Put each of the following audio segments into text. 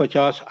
50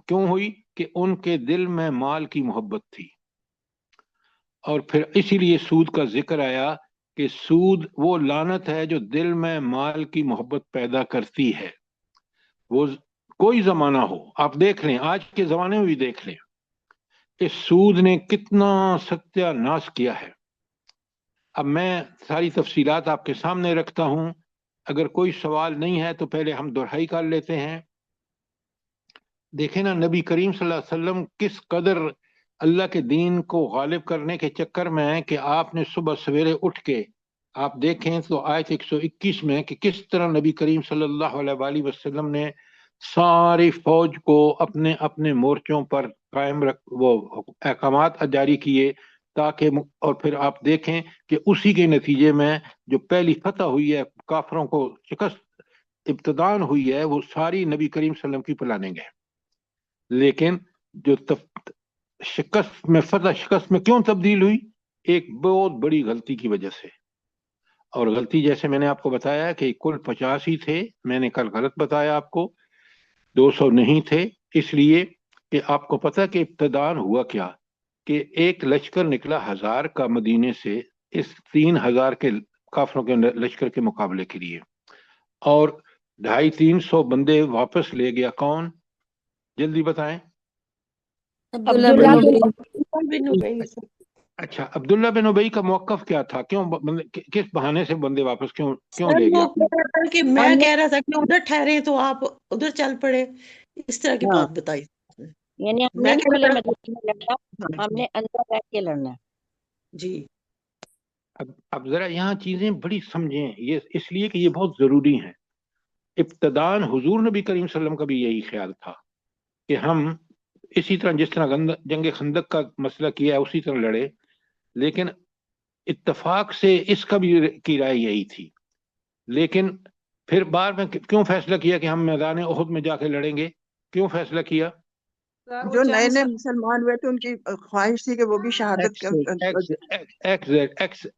کیوں ہوئی؟ کہ ان کے دل میں مال کی محبت تھی، اور پھر اسی لیے سود کا ذکر آیا کہ سود وہ لعنت ہے جو دل میں مال کی محبت پیدا کرتی ہے۔ وہ کوئی زمانہ ہو، آپ دیکھ لیں، آج کے زمانے میں بھی دیکھ لیں، اس سود نے کتنا ستیہ ناش کیا ہے۔ اب میں ساری تفصیلات آپ کے سامنے رکھتا ہوں، اگر کوئی سوال نہیں ہے تو پہلے ہم دہرائی کر لیتے ہیں۔ دیکھیں نا، نبی کریم صلی اللہ علیہ وسلم کس قدر اللہ کے دین کو غالب کرنے کے چکر میں ہے کہ آپ نے صبح سویرے اٹھ کے، آپ دیکھیں تو آیت 121 میں کہ کس طرح نبی کریم صلی اللہ علیہ وآلہ وسلم نے ساری فوج کو اپنے اپنے مورچوں پر قائم وہ احکامات جاری کیے تاکہ، اور پھر آپ دیکھیں کہ اسی کے نتیجے میں جو پہلی فتح ہوئی ہے، کافروں کو شکست ابتدان ہوئی ہے، وہ ساری نبی کریم صلی اللہ علیہ وسلم کی پلاننگ ہے۔ لیکن جو شکست میں شکست میں کیوں تبدیل ہوئی؟ ایک بہت بڑی غلطی کی وجہ سے، اور غلطی جیسے میں نے آپ کو بتایا کہ کل 50 ہی تھے، میں نے کل غلط بتایا آپ کو، 200 نہیں تھے، اس لیے کہ آپ کو پتا کہ ابتدان ہوا کیا کہ ایک لشکر نکلا 1000 کا مدینے سے اس 3000 کے کافروں کے لشکر کے مقابلے کے لیے، اور 250-300 بندے واپس لے گیا۔ کون؟ جلدی بتائیں۔ عبداللہ بن ابی۔ اچھا، عبداللہ بن ابی کا موقف کیا تھا؟ کیوں کس بہانے سے بندے واپس کیوں لے گیا؟ کہ میں کہہ رہا تھا کہ ادھر ٹھہرے تو آپ ادھر چل پڑے، اس طرح کی بات بتائی، یعنی ہم نے کھلے میدان میں لڑنا، ہم نے اندر بیٹھ کے لڑنا ہے۔ جی اب ذرا یہاں چیزیں بڑی سمجھیں، یہ اس لیے کہ یہ بہت ضروری ہیں۔ ابتدان حضور نبی کریم صلی اللہ علیہ وسلم کا بھی یہی خیال تھا کہ ہم اسی طرح جس طرح جنگ خندق کا مسئلہ کیا ہے اسی طرح لڑے، لیکن اتفاق سے اس کا بھی کی رائے یہی تھی، لیکن پھر بعد میں کیوں فیصلہ کیا کہ ہم میدان احد میں جا کے لڑیں گے؟ کیوں فیصلہ کیا؟ جو نئے نئے مسلمان ہوئے تھے ان کی خواہش تھی کہ وہ بھی شہادت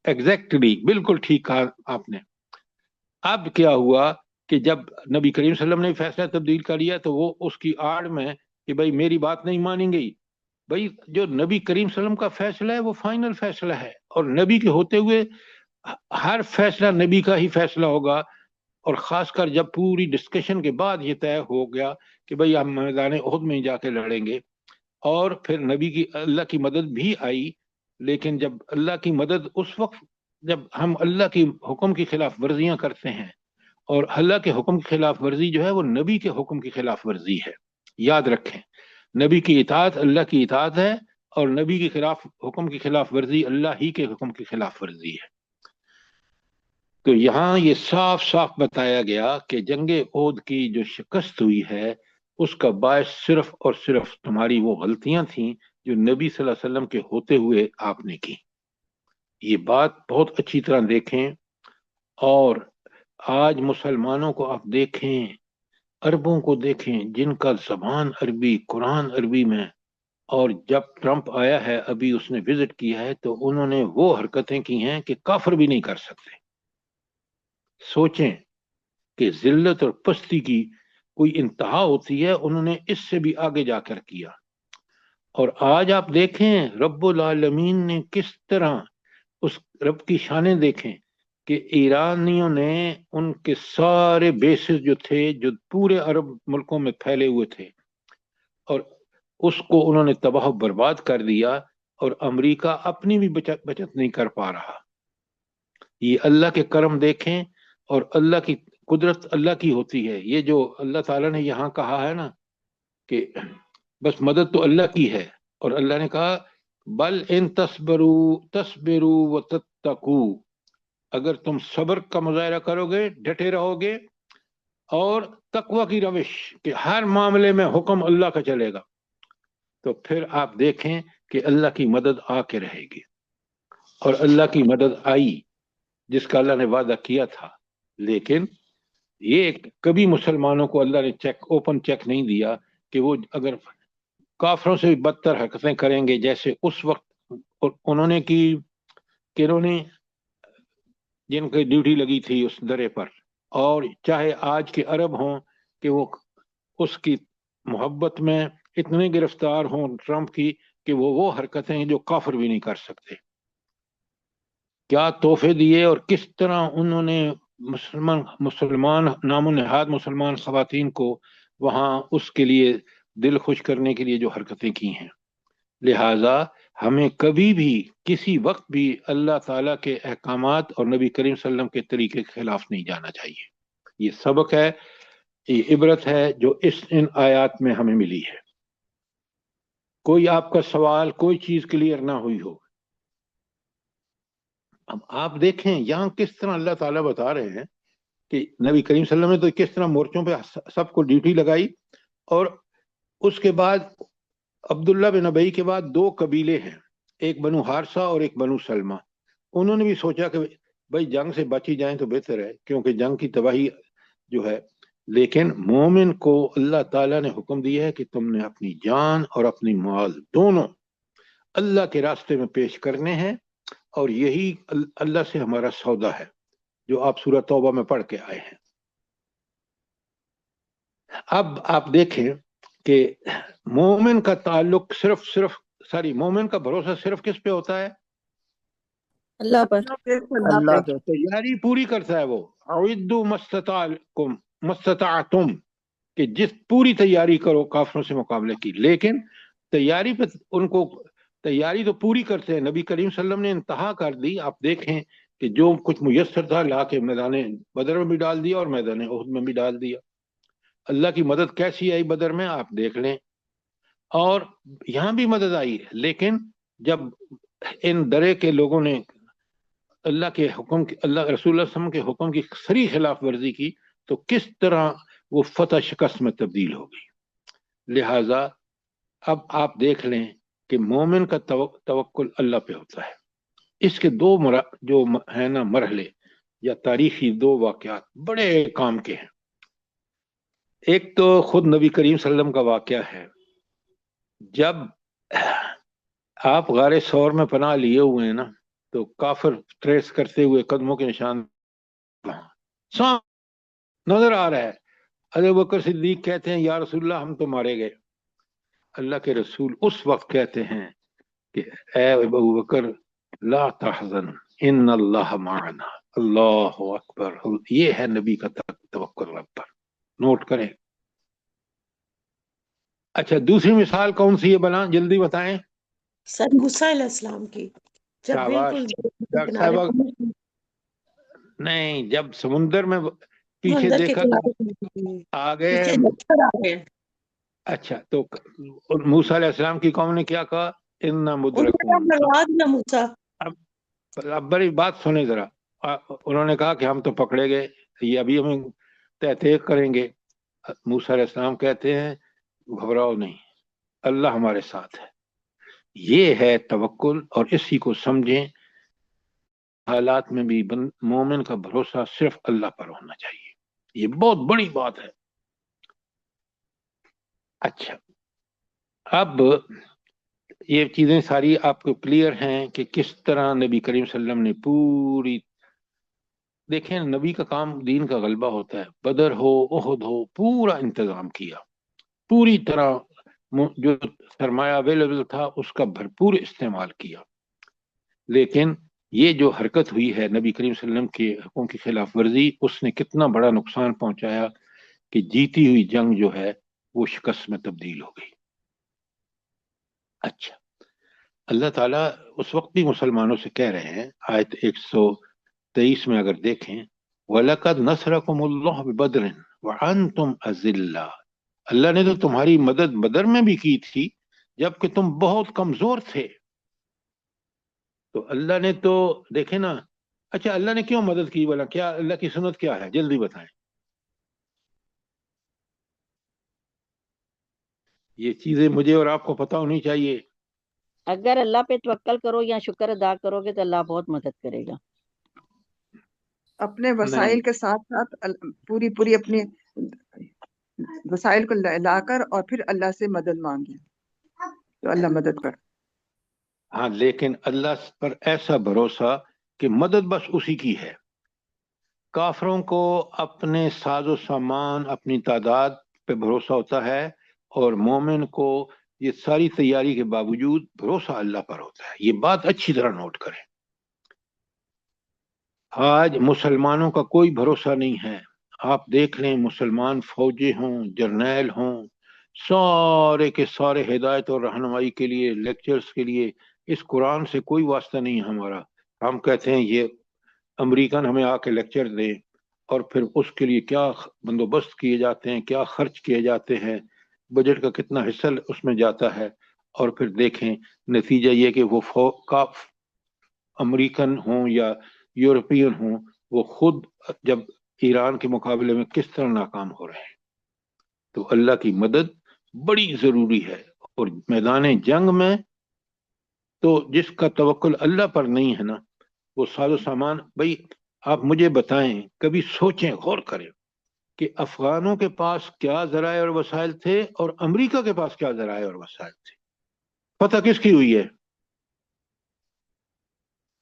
ایگزیکٹلی، بالکل ٹھیک کہا آپ نے۔ اب کیا ہوا کہ جب نبی کریم صلی اللہ علیہ وسلم نے فیصلہ تبدیل کر لیا تو وہ اس کی آڑ میں کہ بھائی میری بات نہیں مانیں گی، بھائی جو نبی کریم صلی اللہ علیہ وسلم کا فیصلہ ہے وہ فائنل فیصلہ ہے، اور نبی کے ہوتے ہوئے ہر فیصلہ نبی کا ہی فیصلہ ہوگا، اور خاص کر جب پوری ڈسکشن کے بعد یہ طے ہو گیا کہ بھئی ہم میدان احد میں جا کے لڑیں گے، اور پھر نبی کی اللہ کی مدد بھی آئی۔ لیکن جب اللہ کی مدد اس وقت جب ہم اللہ کی حکم کی خلاف ورزیاں کرتے ہیں، اور اللہ کے حکم کی خلاف ورزی جو ہے وہ نبی کے حکم کی خلاف ورزی ہے، یاد رکھیں، نبی کی اطاعت اللہ کی اطاعت ہے، اور نبی کے خلاف حکم کی خلاف ورزی اللہ ہی کے حکم کی خلاف ورزی ہے۔ تو یہاں یہ صاف صاف بتایا گیا کہ جنگ احد کی جو شکست ہوئی ہے اس کا باعث صرف اور صرف تمہاری وہ غلطیاں تھیں جو نبی صلی اللہ علیہ وسلم کے ہوتے ہوئے آپ نے کی۔ یہ بات بہت اچھی طرح دیکھیں، اور آج مسلمانوں کو آپ دیکھیں، عربوں کو دیکھیں جن کا زبان عربی، قرآن عربی میں، اور جب ٹرمپ آیا ہے ابھی اس نے وزٹ کیا ہے تو انہوں نے وہ حرکتیں کی ہیں کہ کافر بھی نہیں کر سکتے۔ سوچیں کہ ذلت اور پستی کی کوئی انتہا ہوتی ہے، انہوں نے اس سے بھی آگے جا کر کیا۔ اور آج آپ دیکھیں رب العالمین نے کس طرح اس رب کی شانیں دیکھیں کہ ایرانیوں نے ان کے سارے بیسز جو تھے جو پورے عرب ملکوں میں پھیلے ہوئے تھے، اور اس کو انہوں نے تباہ و برباد کر دیا، اور امریکہ اپنی بھی بچت نہیں کر پا رہا۔ یہ اللہ کے کرم دیکھیں، اور اللہ کی قدرت اللہ کی ہوتی ہے۔ یہ جو اللہ تعالیٰ نے یہاں کہا ہے نا کہ بس مدد تو اللہ کی ہے، اور اللہ نے کہا بل ان تصبروا وتتقوا، اگر تم صبر کا مظاہرہ کرو گے، ڈٹے رہو گے، اور تقوی کی روش کہ ہر معاملے میں حکم اللہ کا چلے گا، تو پھر آپ دیکھیں کہ اللہ کی مدد آ کے رہے گی۔ اور اللہ کی مدد آئی جس کا اللہ نے وعدہ کیا تھا، لیکن یہ کبھی مسلمانوں کو اللہ نے اوپن چیک نہیں دیا کہ وہ اگر کافروں سے بھی بدتر حرکتیں کریں گے جیسے اس وقت انہوں نے کی، کہ انہوں نے جن کی ڈیوٹی لگی تھی اس درے پر، اور چاہے آج کے عرب ہوں کہ وہ اس کی محبت میں اتنے گرفتار ہوں ٹرمپ کی کہ وہ حرکتیں جو کافر بھی نہیں کر سکتے. کیا تحفے دیے اور کس طرح انہوں نے مسلمان نام و نہاد مسلمان خواتین کو وہاں اس کے لیے دل خوش کرنے کے لیے جو حرکتیں کی ہیں. لہذا ہمیں کبھی بھی کسی وقت بھی اللہ تعالیٰ کے احکامات اور نبی کریم صلی اللہ علیہ وسلم کے طریقے کے خلاف نہیں جانا چاہیے. یہ سبق ہے، یہ عبرت ہے جو ان آیات میں ہمیں ملی ہے. کوئی آپ کا سوال، کوئی چیز کلیئر نہ ہوئی ہو. اب آپ دیکھیں یہاں کس طرح اللہ تعالیٰ بتا رہے ہیں کہ نبی کریم صلی اللہ علیہ وسلم نے تو کس طرح مورچوں پہ سب کو ڈیوٹی لگائی، اور اس کے بعد عبداللہ بن ابی کے بعد 2 قبیلے ہیں، ایک بنو حارثہ اور ایک بنو سلمہ. انہوں نے بھی سوچا کہ بھائی جنگ سے بچ ہی جائیں تو بہتر ہے، کیونکہ جنگ کی تباہی جو ہے. لیکن مومن کو اللہ تعالیٰ نے حکم دیا ہے کہ تم نے اپنی جان اور اپنی مال دونوں اللہ کے راستے میں پیش کرنے ہیں، اور یہی اللہ سے ہمارا سودا ہے جو آپ سورہ توبہ میں پڑھ کے آئے ہیں. اب آپ دیکھیں کہ مومن کا تعلق مومن کا بھروسہ صرف کس پہ ہوتا ہے؟ اللہ پر. اللہ اچھا، تیاری پوری کرتا ہے وہ. اعدوا ما استطعتم کہ جس پوری تیاری کرو کافروں سے مقابلے کی. لیکن تیاری پہ ان کو تیاری تو پوری کرتے ہیں. نبی کریم صلی اللہ علیہ وسلم نے انتہا کر دی. آپ دیکھیں کہ جو کچھ میسر تھا لا کے میدان بدر میں بھی ڈال دیا اور میدان احد میں بھی ڈال دیا. اللہ کی مدد کیسی آئی بدر میں آپ دیکھ لیں، اور یہاں بھی مدد آئی. لیکن جب ان درے کے لوگوں نے اللہ کے حکم اللہ رسول اللہ صلی اللہ علیہ وسلم کے حکم کی صریح خلاف ورزی کی تو کس طرح وہ فتح شکست میں تبدیل ہو گئی. لہذا اب آپ دیکھ لیں کہ مومن کا توکل اللہ پہ ہوتا ہے. اس کے 2 جو ہے نا مرحلے یا تاریخی 2 واقعات بڑے کام کے ہیں. ایک تو خود نبی کریم صلی اللہ علیہ وسلم کا واقعہ ہے. جب آپ غار ثور میں پناہ لیے ہوئے ہیں نا تو کافر ٹریس کرتے ہوئے قدموں کے نشان نظر آ رہا ہے. ابو بکر صدیق کہتے ہیں یا رسول اللہ ہم تو مارے گئے. اللہ کے رسول اس وقت کہتے ہیں کہ اے ابو بکر لا تحزن ان اللہ معنا. اللہ اکبر. یہ ہے نبی کا توکل رب پر. نوٹ کریں. اچھا دوسری مثال کون سی ہے بنا جلدی بتائیں. سر موسیٰ علیہ السلام کی جب بالکل ڈاکٹر صاحب نہیں، جب سمندر میں پیچھے دیکھا آ گئے. اچھا تو موسیٰ علیہ السلام کی قوم نے کیا کہا؟ انا مدرکون. اب بڑی بات سنیں ذرا. انہوں نے کہا کہ ہم تو پکڑے گئے، یہ ابھی ہمیں تحقیق کریں گے. موسیٰ علیہ السلام کہتے ہیں گھبراؤ نہیں، اللہ ہمارے ساتھ ہے. یہ ہے توکل، اور اسی کو سمجھیں. حالات میں بھی مومن کا بھروسہ صرف اللہ پر ہونا چاہیے. یہ بہت بڑی بات ہے. اچھا اب یہ چیزیں ساری آپ کو کلیئر ہیں کہ کس طرح نبی کریم صلی اللہ علیہ وسلم نے پوری دیکھیں نبی کا کام دین کا غلبہ ہوتا ہے. بدر ہو احد ہو پورا انتظام کیا، پوری طرح جو سرمایہ اویلیبل تھا اس کا بھرپور استعمال کیا. لیکن یہ جو حرکت ہوئی ہے نبی کریم صلی اللہ علیہ وسلم کے حکم کی خلاف ورزی، اس نے کتنا بڑا نقصان پہنچایا کہ جیتی ہوئی جنگ جو ہے وہ شکست میں تبدیل ہو گئی. اچھا اللہ تعالیٰ اس وقت بھی مسلمانوں سے کہہ رہے ہیں آیت 123 میں اگر دیکھیں وَلَقَدْ نَصْرَكُمُ اللَّهُ بِبَدْرٍ وَأَنْتُمْ أَذِلَّةٌ. اللہ نے تو تمہاری مدد بدر میں بھی کی تھی جبکہ تم بہت کمزور تھے. تو اللہ نے تو دیکھیں نا. اچھا اللہ نے کیوں مدد کی بولا؟ کیا اللہ کی سنت کیا ہے؟ جلدی بتائیں. یہ چیزیں مجھے اور آپ کو پتہ ہونی چاہیے. اگر اللہ پہ توکل کرو یا شکر ادا کرو گے تو اللہ بہت مدد کرے گا. اپنے وسائل کے ساتھ ساتھ پوری اپنی وسائل کو لا کر اور پھر اللہ سے مدد مانگے تو اللہ مدد کر. ہاں لیکن اللہ پر ایسا بھروسہ کہ مدد بس اسی کی ہے. کافروں کو اپنے ساز و سامان اپنی تعداد پہ بھروسہ ہوتا ہے اور مومن کو یہ ساری تیاری کے باوجود بھروسہ اللہ پر ہوتا ہے. یہ بات اچھی طرح نوٹ کریں. آج مسلمانوں کا کوئی بھروسہ نہیں ہے. آپ دیکھ لیں مسلمان فوجی ہوں، جرنیل ہوں، سارے کے سارے ہدایت اور رہنمائی کے لیے، لیکچرز کے لیے اس قرآن سے کوئی واسطہ نہیں ہے ہمارا. ہم کہتے ہیں یہ امریکن ہمیں آ کے لیکچر دیں، اور پھر اس کے لیے کیا بندوبست کیے جاتے ہیں، کیا خرچ کیے جاتے ہیں، بجٹ کا کتنا حصہ اس میں جاتا ہے. اور پھر دیکھیں نتیجہ یہ کہ وہ امریکن ہوں یا یورپین ہوں، وہ خود جب ایران کے مقابلے میں کس طرح ناکام ہو رہے ہیں. تو اللہ کی مدد بڑی ضروری ہے. اور میدان جنگ میں تو جس کا توکل اللہ پر نہیں ہے نا، وہ ساز و سامان. بھائی آپ مجھے بتائیں، کبھی سوچیں، غور کریں کہ افغانوں کے پاس کیا ذرائع اور وسائل تھے اور امریکہ کے پاس کیا ذرائع اور وسائل تھے. فتح کس کی ہوئی ہے؟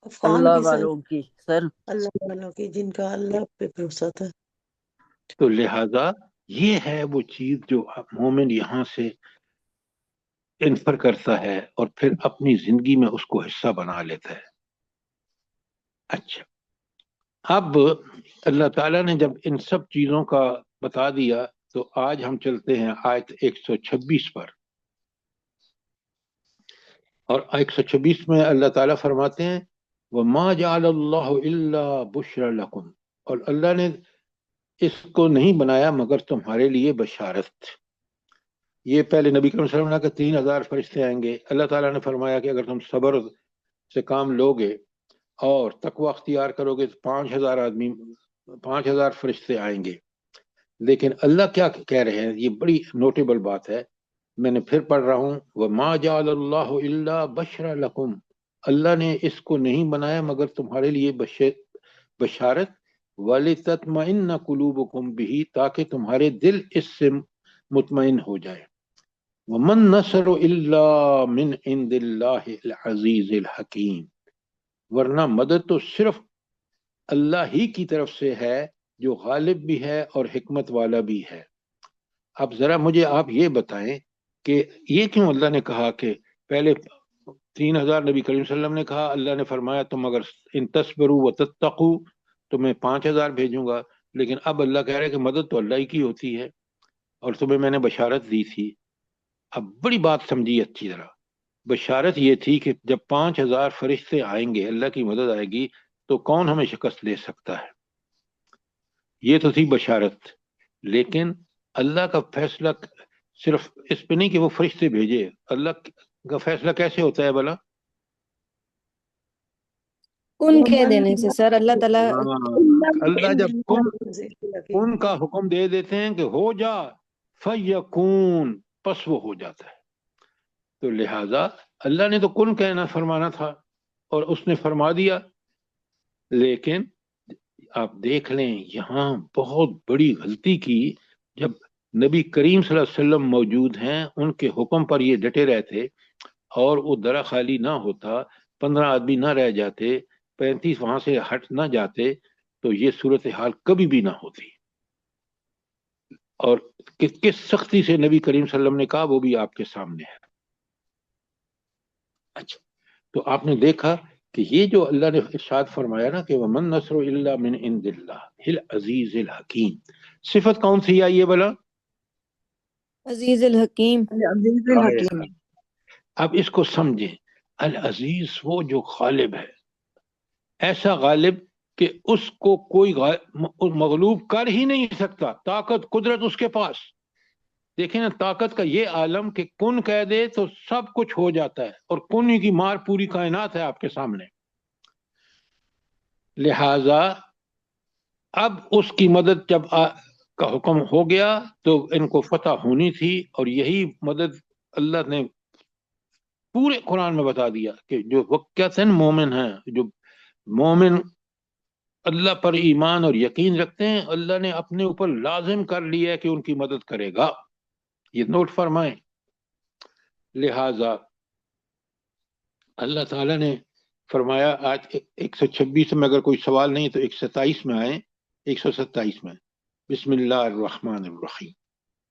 افغان اللہ کی سر، والوں کی سر. اللہ والوں کی، جن کا اللہ پہ بھروسہ تھا. تو لہذا یہ ہے وہ چیز جو مومن یہاں سے انفر کرتا ہے اور پھر اپنی زندگی میں اس کو حصہ بنا لیتا ہے. اچھا، اب اللہ تعالیٰ نے جب ان سب چیزوں کا بتا دیا تو آج ہم چلتے ہیں آیت 126 پر. اور 126 میں اللہ تعالیٰ فرماتے ہیں وَمَا جَعَلَ اللَّهُ إِلَّا بُشْرًا لَكُمْ، اور اللہ نے اس کو نہیں بنایا مگر تمہارے لیے بشارت. یہ پہلے نبی کریم صلی اللہ علیہ وسلم نے کہا 3000 فرشتے آئیں گے. اللہ تعالیٰ نے فرمایا کہ اگر تم صبر سے کام لوگے اور تقوی اختیار کرو گے تو 5000 فرشتے آئیں گے. لیکن اللہ کیا کہہ رہے ہیں، یہ بڑی نوٹیبل بات ہے، میں نے پھر پڑھ رہا ہوں وَمَا جَعَلَ اللَّهُ إِلَّا بَشْرًا لَكُمْ، اللہ نے اس کو نہیں بنایا مگر تمہارے لیے بشارت وَلِتَطْمَئِنَّ قُلُوبُكُمْ بِهِ، تاکہ تمہارے دل اس سے مطمئن ہو جائے. وَمَن نَّصْرُ إِلَّا مِنْ عِندِ اللَّهِ الْعَزِيزِ الْحَكِيمِ، ورنہ مدد تو صرف اللہ ہی کی طرف سے ہے جو غالب بھی ہے اور حکمت والا بھی ہے. اب ذرا مجھے آپ یہ بتائیں کہ یہ کیوں اللہ نے کہا کہ پہلے 3000 نبی کریم صلی اللہ علیہ وسلم نے کہا، اللہ نے فرمایا تم اگر ان تصبروا وتتقوا تو میں 5000 بھیجوں گا، لیکن اب اللہ کہہ رہے کہ مدد تو اللہ ہی کی ہوتی ہے اور تمہیں میں نے بشارت دی تھی. اب بڑی بات سمجھی اچھی طرح. بشارت یہ تھی کہ جب 5000 فرشتے آئیں گے، اللہ کی مدد آئے گی تو کون ہمیں شکست دے سکتا ہے، یہ تو تھی بشارت. لیکن اللہ کا فیصلہ صرف اس پہ نہیں کہ وہ فرشتے بھیجے. اللہ کا فیصلہ کیسے ہوتا ہے بھلا؟ کن کہہ دینے سے سر، اللہ تعالیٰ اللہ جب کن کا حکم دے دیتے ہیں کہ ہو جا فیکون، پس وہ ہو جاتا ہے. تو لہذا اللہ نے تو کن کہنا فرمانا تھا اور اس نے فرما دیا. لیکن آپ دیکھ لیں یہاں بہت بڑی غلطی کی. جب نبی کریم صلی اللہ علیہ وسلم موجود ہیں، ان کے حکم پر یہ ڈٹے رہتے اور وہ درہ خالی نہ ہوتا، 15 آدمی نہ رہ جاتے، 35 وہاں سے ہٹ نہ جاتے، تو یہ صورتحال کبھی بھی نہ ہوتی. اور کس سختی سے نبی کریم صلی اللہ علیہ وسلم نے کہا وہ بھی آپ کے سامنے ہے. اچھا، تو آپ نے دیکھا کہ یہ جو اللہ نے ارشاد فرمایا نا کہ وَمَن نَّصْرُ إِلَّا مِنْ عِندِ اللَّهِ الْعَزِيزِ الْحَكِيمِ، صفت کون سی آئی ہے بلا؟ عزیز الحکیم. عزیز الحکیم. اب اس کو سمجھیں، العزیز وہ جو غالب ہے، ایسا غالب کہ اس کو کوئی مغلوب کر ہی نہیں سکتا. طاقت قدرت اس کے پاس. دیکھیں نا طاقت کا یہ عالم کہ کن کہہ دے تو سب کچھ ہو جاتا ہے، اور کن ہی کی مار پوری کائنات ہے آپ کے سامنے. لہذا اب اس کی مدد جب کا حکم ہو گیا تو ان کو فتح ہونی تھی، اور یہی مدد اللہ نے پورے قرآن میں بتا دیا کہ جو وقتاً مومن ہیں، جو مومن اللہ پر ایمان اور یقین رکھتے ہیں، اللہ نے اپنے اوپر لازم کر لیا ہے کہ ان کی مدد کرے گا. یہ نوٹ فرمائیں. لہذا اللہ تعالیٰ نے فرمایا آج 126 میں اگر کوئی سوال نہیں تو 127 میں آئیں. 127 میں بسم اللہ الرحمن الرحیم.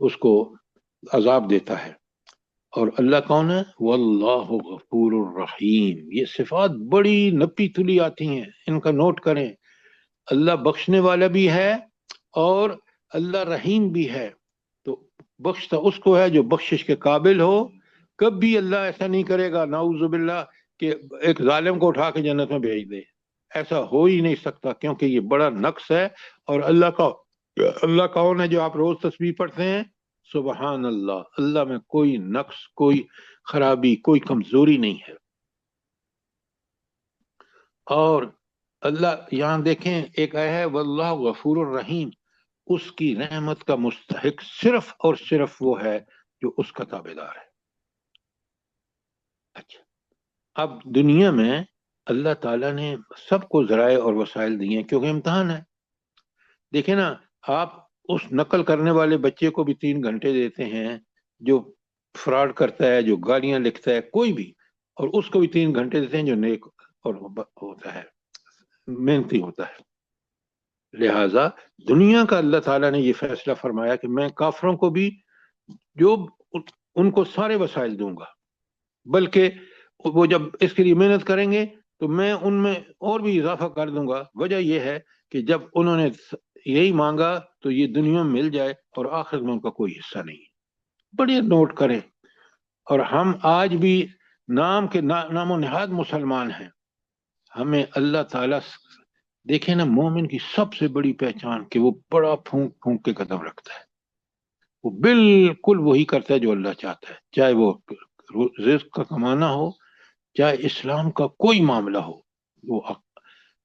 اس کو عذاب دیتا ہے. اور اللہ کون ہے؟ واللہ غفور الرحیم. یہ صفات بڑی نپی تلی آتی ہیں، ان کا نوٹ کریں. اللہ بخشنے والا بھی ہے اور اللہ رحیم بھی ہے. تو بخشتا اس کو ہے جو بخشش کے قابل ہو. کبھی اللہ ایسا نہیں کرے گا نعوذ باللہ کہ ایک ظالم کو اٹھا کے جنت میں بھیج دے. ایسا ہو ہی نہیں سکتا، کیونکہ یہ بڑا نقص ہے. اور اللہ کون ہے جو آپ روز تسبیح پڑھتے ہیں؟ سبحان اللہ. اللہ میں کوئی نقص، کوئی خرابی، کوئی کمزوری نہیں ہے. اور اللہ یہاں دیکھیں ایک ہے واللہ غفور الرحیم. اس کی رحمت کا مستحق صرف اور صرف وہ ہے جو اس کا تابع دار ہے. اچھا، اب دنیا میں اللہ تعالیٰ نے سب کو ذرائع اور وسائل دیے ہیں کیونکہ امتحان ہے. دیکھیں نا، آپ اس نقل کرنے والے بچے کو بھی 3 گھنٹے دیتے ہیں جو فراڈ کرتا ہے، جو گالیاں لکھتا ہے، کوئی بھی، اور اس کو بھی 3 گھنٹے دیتے ہیں جو نیک اور ہوتا ہے، محنتی ہوتا ہے. لہٰذا دنیا کا اللہ تعالیٰ نے یہ فیصلہ فرمایا کہ میں کافروں کو بھی جو ان کو سارے وسائل دوں گا، بلکہ وہ جب اس کے لیے محنت کریں گے تو میں ان میں اور بھی اضافہ کر دوں گا. وجہ یہ ہے کہ جب انہوں نے یہی مانگا تو یہ دنیا میں مل جائے اور آخرت میں ان کا کوئی حصہ نہیں. بڑے نوٹ کریں. اور ہم آج بھی نام کے نام و نہاد مسلمان ہیں. ہمیں اللہ تعالیٰ دیکھیں نا، مومن کی سب سے بڑی پہچان کہ وہ بڑا پھونک پھونک کے قدم رکھتا ہے. وہ بالکل وہی کرتا ہے جو اللہ چاہتا ہے، چاہے وہ رزق کا کمانا ہو، چاہے اسلام کا کوئی معاملہ ہو، وہ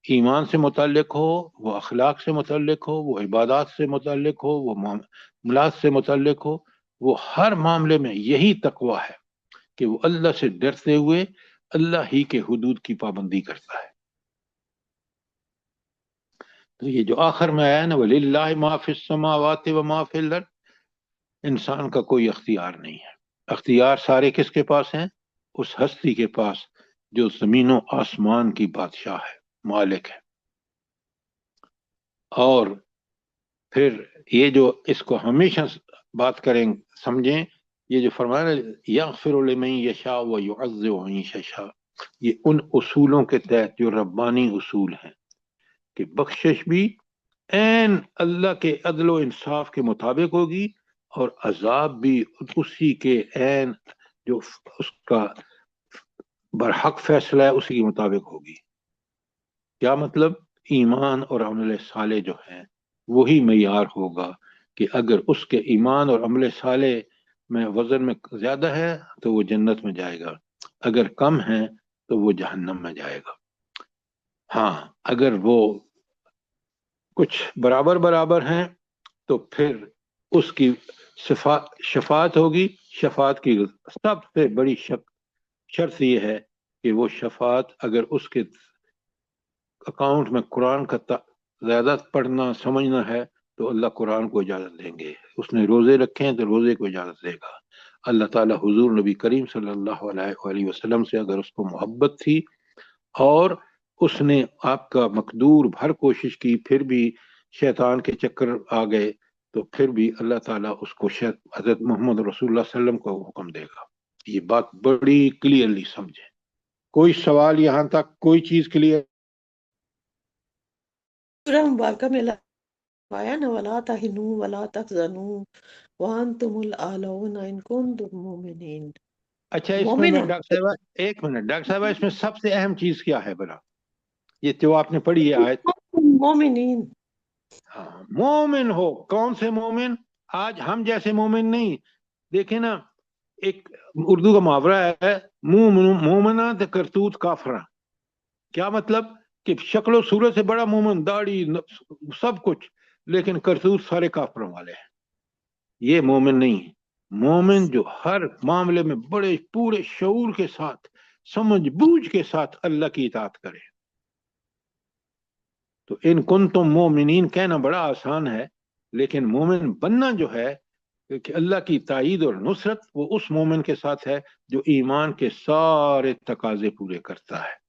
ایمان سے متعلق ہو، وہ اخلاق سے متعلق ہو، وہ عبادات سے متعلق ہو، وہ معاملات سے متعلق ہو. وہ ہر معاملے میں یہی تقویٰ ہے کہ وہ اللہ سے ڈرتے ہوئے اللہ ہی کے حدود کی پابندی کرتا ہے. تو یہ جو آخر میں آیا نا وَلِلَّهِ مَا فِي السَّمَاوَاتِ وَمَا فِي الْأَرْضِ، انسان کا کوئی اختیار نہیں ہے. اختیار سارے کس کے پاس ہیں؟ اس ہستی کے پاس جو زمین و آسمان کی بادشاہ ہے، مالک ہے. اور پھر یہ جو اس کو ہمیشہ بات کریں سمجھیں، یہ جو فرمایا یغفر لمن یشاء ویعذب من یشاء، یہ ان اصولوں کے تحت جو ربانی اصول ہیں کہ بخشش بھی عین اللہ کے عدل و انصاف کے مطابق ہوگی اور عذاب بھی اسی کے عین جو اس کا برحق فیصلہ ہے اسی کے مطابق ہوگی. کیا مطلب؟ ایمان اور عمل صالح جو ہیں وہی معیار ہوگا کہ اگر اس کے ایمان اور عمل صالح میں وزن میں زیادہ ہے تو وہ جنت میں جائے گا، اگر کم ہے تو وہ جہنم میں جائے گا. ہاں، اگر وہ کچھ برابر ہیں تو پھر اس کی شفاعت ہوگی. شفاعت کی سب سے بڑی شرط یہ ہے کہ وہ شفاعت اگر اس کے اکاؤنٹ میں قرآن کا زیادہ پڑھنا سمجھنا ہے تو اللہ قرآن کو اجازت دیں گے. اس نے روزے رکھے ہیں تو روزے کو اجازت دے گا. اللہ تعالیٰ حضور نبی کریم صلی اللہ علیہ وآلہ وسلم سے اگر اس کو محبت تھی اور اس نے آپ کا مقدور بھر کوشش کی پھر بھی شیطان کے چکر آ گئے تو پھر بھی اللہ تعالیٰ اس کو حضرت محمد رسول اللہ صلی اللہ علیہ وسلم کو حکم دے گا. یہ بات بڑی کلیئرلی سمجھیں. کوئی سوال یہاں تک؟ کوئی چیز کلیئر؟ سورہ مبارکہ میں آیا نا وَلَا تَهِنُوا وَلَا تَحْزَنُوا وَأَنْتُمُ الْأَعْلَوْنَ إِن كُنتُم مُؤْمِنِينَ. اچھا، اس مومن میں ہو ڈاکٹر صاحبہ ایک منٹ، ڈاکٹر صاحبہ اس میں سب سے اہم چیز کیا ہے بلا؟ یہ جو آپ نے پڑھی ہے آیت. مومنین. ہاں، مومن ہو. کون سے مومن؟ آج ہم جیسے مومن نہیں. دیکھیں نا، ایک اردو کا محاورہ ہے مومنہ تے کرتوت کافرہ. کیا مطلب؟ کہ شکل و صورت سے بڑا مومن، داڑھی سب کچھ، لیکن کرتوت سارے کافروں والے ہیں. یہ مومن نہیں ہے. مومن جو ہر معاملے میں بڑے پورے شعور کے ساتھ، سمجھ بوجھ کے ساتھ اللہ کی اطاعت کرے. تو ان کنتم مومنین کہنا بڑا آسان ہے، لیکن مومن بننا جو ہے کہ اللہ کی تائید اور نصرت وہ اس مومن کے ساتھ ہے جو ایمان کے سارے تقاضے پورے کرتا ہے.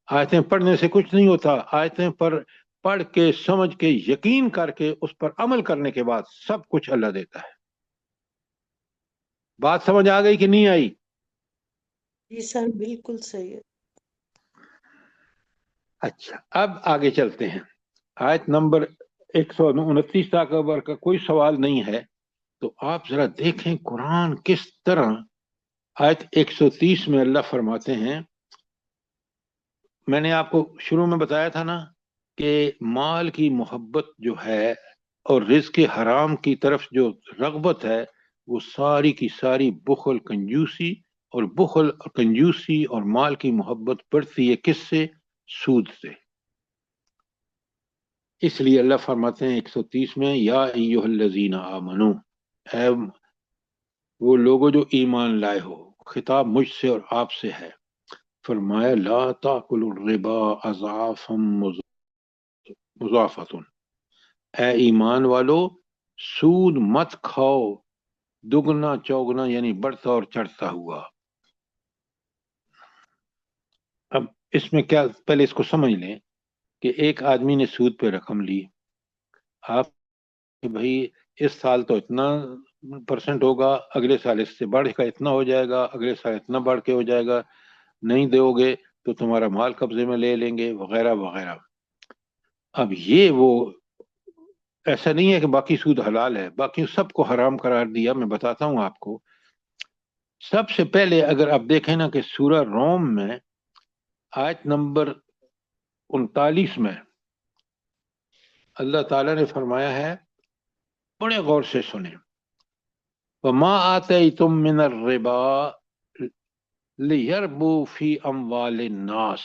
آیتیں پڑھنے سے کچھ نہیں ہوتا. آیتیں پر پڑھ کے سمجھ کے یقین کر کے اس پر عمل کرنے کے بعد سب کچھ اللہ دیتا ہے. بات سمجھ آ گئی کہ نہیں آئی؟ جی سر بالکل صحیح ہے. اچھا اب آگے چلتے ہیں. آیت نمبر 129 تک اگر کا کوئی سوال نہیں ہے تو آپ ذرا دیکھیں قرآن کس طرح. آیت 130 میں اللہ فرماتے ہیں، میں نے آپ کو شروع میں بتایا تھا نا کہ مال کی محبت جو ہے اور رزق حرام کی طرف جو رغبت ہے وہ ساری کی ساری بخل کنجوسی، اور بخل کنجوسی اور مال کی محبت بڑھتی ہے کس سے؟ سود سے. اس لیے اللہ فرماتے ہیں 130 میں، یا ایھا الذین آمنو، اے وہ لوگوں جو ایمان لائے ہو. خطاب مجھ سے اور آپ سے ہے. فرمایا لا تاکلوا الربا اضعافا مضاعفۃ، اے ایمان والو سود مت کھاؤ دگنا چوگنا، یعنی بڑھتا اور چڑھتا ہوا. اب اس میں کیا، پہلے اس کو سمجھ لیں کہ ایک آدمی نے سود پہ رقم لی. آپ کہ بھائی اس سال تو اتنا پرسنٹ ہوگا، اگلے سال اس سے بڑھ کا اتنا ہو جائے گا، اگلے سال اتنا بڑھ کے ہو جائے گا، نہیں دو گے تو تمہارا مال قبضے میں لے لیں گے وغیرہ وغیرہ. اب یہ وہ ایسا نہیں ہے کہ باقی سود حلال ہے، باقی سب کو حرام قرار دیا. میں بتاتا ہوں آپ کو. سب سے پہلے اگر آپ دیکھیں نا کہ سورہ روم میں آیت نمبر 39 میں اللہ تعالیٰ نے فرمایا ہے، بڑے غور سے سنیں، وَمَا آتَيْتُم مِّنَ الرِّبَا لِيَرْبُوا فِي أَمْوَالِ النَّاسِ.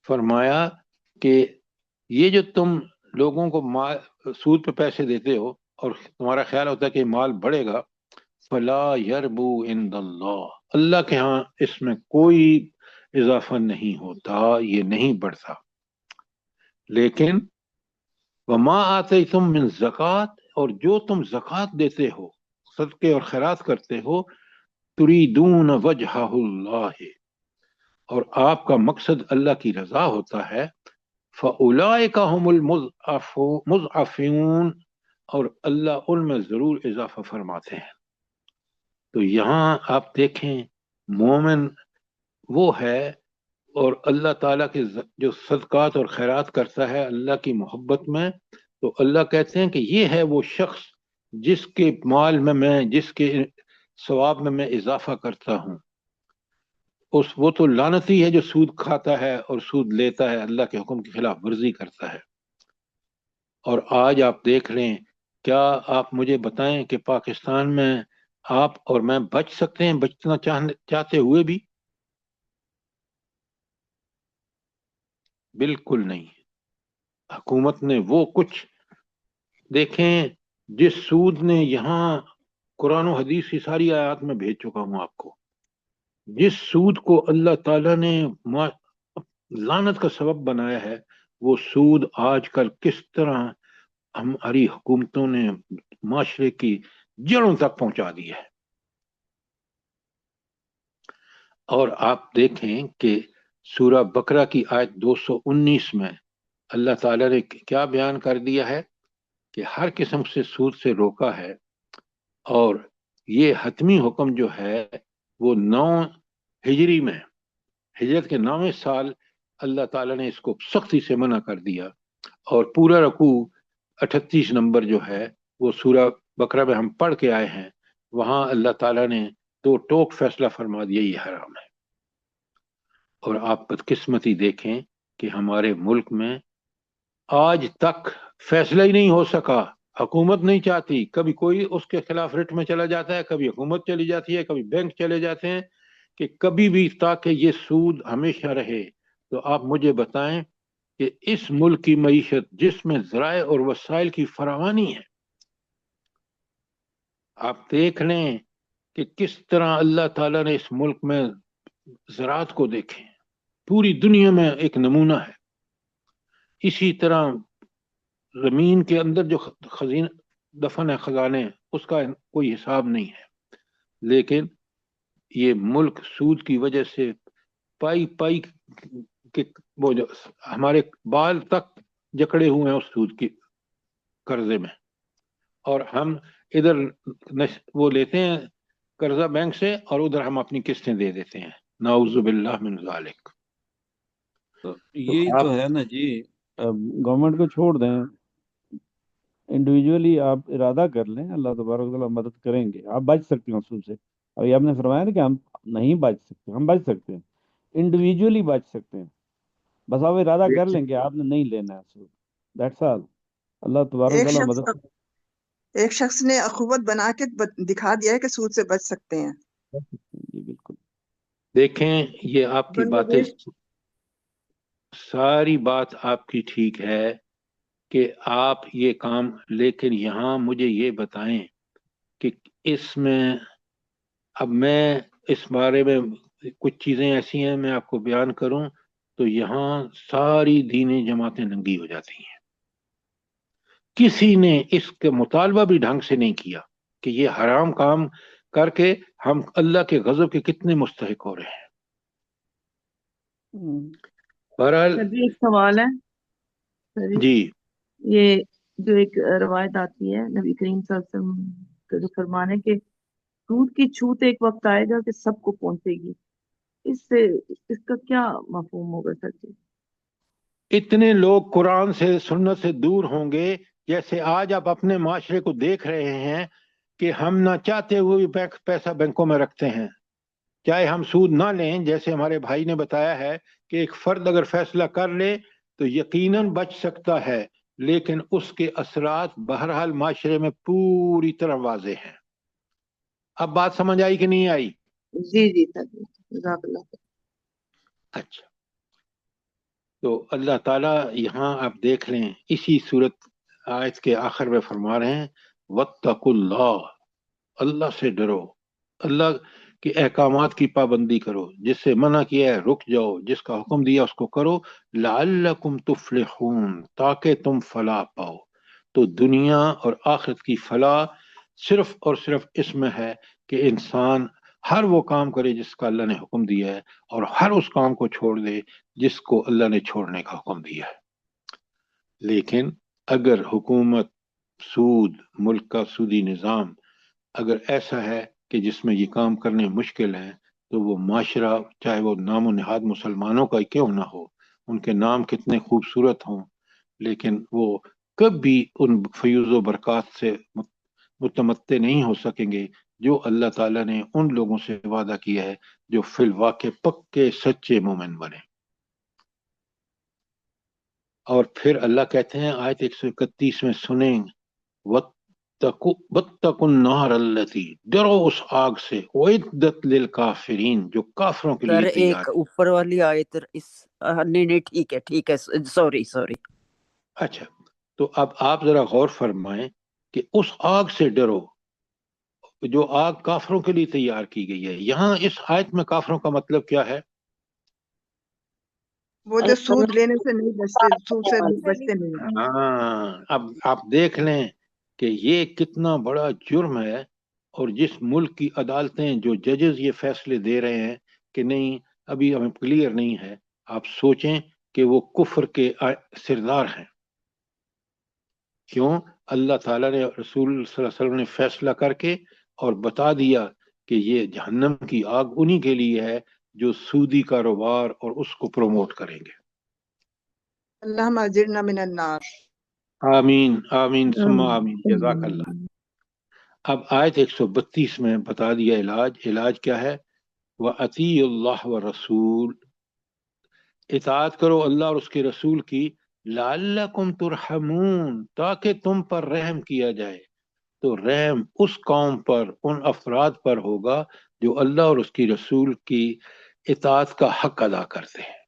فرمایا کہ یہ جو تم لوگوں کو سود پہ پیسے دیتے ہو اور تمہارا خیال ہوتا ہے کہ مال بڑھے گا، فَلَا يَرْبُو عِندَ اللَّهِ، اللہ کے ہاں اس میں کوئی اضافہ نہیں ہوتا، یہ نہیں بڑھتا. لیکن وَمَا آتَيْتُم مِّن زَکَاۃ، اور جو تم زکوٰۃ دیتے ہو، صدقے اور خیرات کرتے ہو، تُرِیدُونَ وَجْهَ اللَّهِ، اور آپ کا مقصد اللہ کی رضا ہوتا ہے، فَأُولَٰئِکَ هُمُ الْمُضْعَفُونَ، اور اللہ ان میں ضرور اضافہ فرماتے ہیں. تو یہاں آپ دیکھیں مومن وہ ہے، اور اللہ تعالیٰ کے جو صدقات اور خیرات کرتا ہے اللہ کی محبت میں، تو اللہ کہتے ہیں کہ یہ ہے وہ شخص جس کے مال میں جس کے ثواب میں اضافہ کرتا ہوں. وہ تو لعنتی ہے جو سود کھاتا ہے اور سود لیتا ہے، اللہ کے حکم کی خلاف ورزی کرتا ہے. اور آج آپ دیکھ لیں، کیا آپ مجھے بتائیں کہ پاکستان میں آپ اور میں بچ سکتے ہیں بچنا چاہتے ہوئے بھی؟ بالکل نہیں. حکومت نے وہ کچھ، دیکھیں جس سود نے یہاں قرآن و حدیث کی ساری آیات میں بھیج چکا ہوں آپ کو، جس سود کو اللہ تعالیٰ نے لعنت کا سبب بنایا ہے، وہ سود آج کل کس طرح ہماری حکومتوں نے معاشرے کی جڑوں تک پہنچا دی ہے. اور آپ دیکھیں کہ سورہ بقرہ کی آیت 219 میں اللہ تعالیٰ نے کیا بیان کر دیا ہے کہ ہر قسم سے سود سے روکا ہے، اور یہ حتمی حکم جو ہے وہ 9 ہجری میں، ہجرت کے 9ویں سال اللہ تعالیٰ نے اس کو سختی سے منع کر دیا. اور پورا رکوع 38 نمبر جو ہے وہ سورہ بقرہ میں ہم پڑھ کے آئے ہیں، وہاں اللہ تعالیٰ نے تو ٹوک فیصلہ فرما دیا یہ حرام ہے. اور آپ بدقسمتی دیکھیں کہ ہمارے ملک میں آج تک فیصلہ ہی نہیں ہو سکا. حکومت نہیں چاہتی، کبھی کوئی اس کے خلاف رٹ میں چلا جاتا ہے، کبھی حکومت چلی جاتی ہے، کبھی بینک چلے جاتے ہیں، کہ کبھی بھی تاکہ یہ سود ہمیشہ رہے. تو آپ مجھے بتائیں کہ اس ملک کی معیشت جس میں ذرائع اور وسائل کی فراوانی ہے، آپ دیکھ لیں کہ کس طرح اللہ تعالیٰ نے اس ملک میں زراعت کو دیکھیں، پوری دنیا میں ایک نمونہ ہے. اسی طرح زمین کے اندر جو خزینہ دفن ہے، خزانے، اس کا کوئی حساب نہیں ہے. لیکن یہ ملک سود کی وجہ سے پائی پائی کہ وہ جو ہمارے بال تک جکڑے ہوئے ہیں اس سود کی قرضے میں، اور ہم ادھر وہ لیتے ہیں قرضہ بینک سے اور ادھر ہم اپنی قسطیں دے دیتے ہیں، نعوذ باللہ من ذالک۔ تو تو یہی آپ تو ہے نا جی، گورنمنٹ کو چھوڑ دیں، انڈیویجولی آپ ارادہ کر لیں، اللہ تبارک و تعالیٰ مدد کریں گے، آپ بچ سکتے ہیں سود سے۔ ابھی آپ نے فرمایا نا کہ ہم نہیں بچ سکتے، ہم بچ سکتے ہیں، انڈیویجولی بچ سکتے ہیں، بس آپ ارادہ کر لیں کہ آپ نے نہیں لینا ہے سود، دیٹس آل۔ اللہ تبارک و ایک تعالیٰ شخص مدد ایک شخص نے اخوت بنا کے دکھا دیا ہے کہ سود سے بچ سکتے ہیں۔ جی بالکل۔ دیکھیں، یہ آپ کی بنگلہ باتیں، دیش ساری بات آپ کی ٹھیک ہے کہ آپ یہ کام، لیکن یہاں مجھے یہ بتائیں کہ اس میں، اب میں اس بارے میں کچھ چیزیں ایسی ہیں میں آپ کو بیان کروں تو یہاں ساری دینی جماعتیں ننگی ہو جاتی ہیں۔ کسی نے اس کا مطالبہ بھی ڈھنگ سے نہیں کیا کہ یہ حرام کام کر کے ہم اللہ کے غضب کے کتنے مستحق ہو رہے ہیں۔ بہرحال سر جی ایک سوال ہے سر جی، جی، یہ جو ایک روایت آتی ہے نبی کریم صلی اللہ علیہ وسلم کا جو فرمان ہے کہ سود کی چھوٹ ایک وقت آئے گا کہ سب کو پہنچے گی، اس کا کیا مفہوم ہوگا سر جی؟ اتنے لوگ قرآن سے سنت سے دور ہوں گے، جیسے آج آپ اپنے معاشرے کو دیکھ رہے ہیں کہ ہم نہ چاہتے ہوئے بھی پیسہ بینکوں میں رکھتے ہیں، چاہے ہم سود نہ لیں۔ جیسے ہمارے بھائی نے بتایا ہے کہ ایک فرد اگر فیصلہ کر لے تو یقیناً بچ سکتا ہے، لیکن اس کے اثرات بہرحال معاشرے میں پوری طرح واضح ہیں۔ اب بات سمجھ آئی کہ نہیں آئی؟ جی جی سر جی، جزاک اللہ خیر۔ اچھا، تو اللہ تعالیٰ یہاں آپ دیکھ لیں اسی صورت آیت کے آخر میں فرما رہے ہیں واتقوا اللہ، اللہ سے ڈرو، اللہ کے احکامات کی پابندی کرو، جس سے منع کیا ہے رک جاؤ، جس کا حکم دیا اس کو کرو، لعلکم تفلحون، تاکہ تم فلاح پاؤ۔ تو دنیا اور آخرت کی فلاح صرف اور صرف اس میں ہے کہ انسان ہر وہ کام کرے جس کا اللہ نے حکم دیا ہے، اور ہر اس کام کو چھوڑ دے جس کو اللہ نے چھوڑنے کا حکم دیا ہے۔ لیکن اگر حکومت، سود، ملک کا سودی نظام اگر ایسا ہے کہ جس میں یہ کام کرنے مشکل ہیں، تو وہ معاشرہ چاہے وہ نام و نہاد مسلمانوں کا کیوں نہ ہو، ان کے نام کتنے خوبصورت ہوں، لیکن وہ کبھی ان فیوز و برکات سے متمتع نہیں ہو سکیں گے جو اللہ تعالیٰ نے ان لوگوں سے وعدہ کیا ہے جو فی الواقع پکے سچے مومن بنے۔ اور پھر اللہ کہتے ہیں آیت 131 میں سنیں، وَاتَّقُوا النَّارَ الَّتِي، ڈرو اس آگ سے، اُعِدَّتْ لِلْكَافِرِينَ، جو کافروں کے سر لیے تیار ایک ہے۔ اوپر والی آیت نہیں ٹھیک ہے سوری۔ اچھا، تو اب آپ ذرا غور فرمائیں کہ اس آگ سے ڈرو جو آگ کافروں کے لیے تیار کی گئی ہے۔ یہاں اس آیت میں کافروں کا مطلب کیا ہے؟ وہ جو سود لینے سے نہیں بچتے، سود سے بچتے نہیں ہیں۔ ہاں، اب آپ دیکھ لیں کہ یہ کتنا بڑا جرم ہے، اور جس ملک کی عدالتیں جو ججز یہ فیصلے دے رہے ہیں کہ نہیں ابھی ہمیں کلیئر نہیں ہے، آپ سوچیں کہ وہ کفر کے سردار ہیں۔ کیوں؟ اللہ تعالیٰ نے، رسول صلی اللہ علیہ وسلم نے فیصلہ کر کے اور بتا دیا کہ یہ جہنم کی آگ انہی کے لیے ہے جو سودی کاروبار اور اس کو پروموٹ کریں گے۔ اللہم اجرنا من النار۔ آمین آمین ثم آمین، جزاک اللہ۔ اب آیت 132 میں بتا دیا علاج کیا ہے، وَأَطِیعُوا اللَّهَ وَالرَّسُولَ، اطاعت کرو اللہ اور اس کے رسول کی، لعلکم ترحمون، تاکہ تم پر رحم کیا جائے۔ تو رحم اس قوم پر، ان افراد پر ہوگا جو اللہ اور اس کی رسول کی اطاعت کا حق ادا کرتے ہیں۔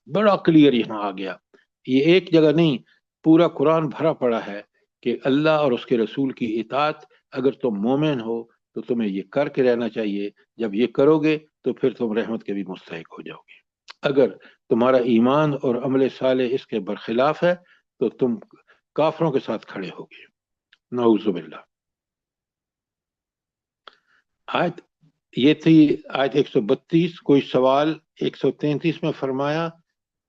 بڑا کلیئر یہاں آ گیا، یہ ایک جگہ نہیں، پورا قرآن بھرا پڑا ہے کہ اللہ اور اس کے رسول کی اطاعت، اگر تم مومن ہو تو تمہیں یہ کر کے رہنا چاہیے، جب یہ کرو گے تو پھر تم رحمت کے بھی مستحق ہو جاؤ گے۔ اگر تمہارا ایمان اور عمل صالح اس کے برخلاف ہے تو تم کافروں کے ساتھ کھڑے ہوگے، نعوذ باللہ۔ آیت یہ تھی آیت 132۔ کوئی سوال 133 میں فرمایا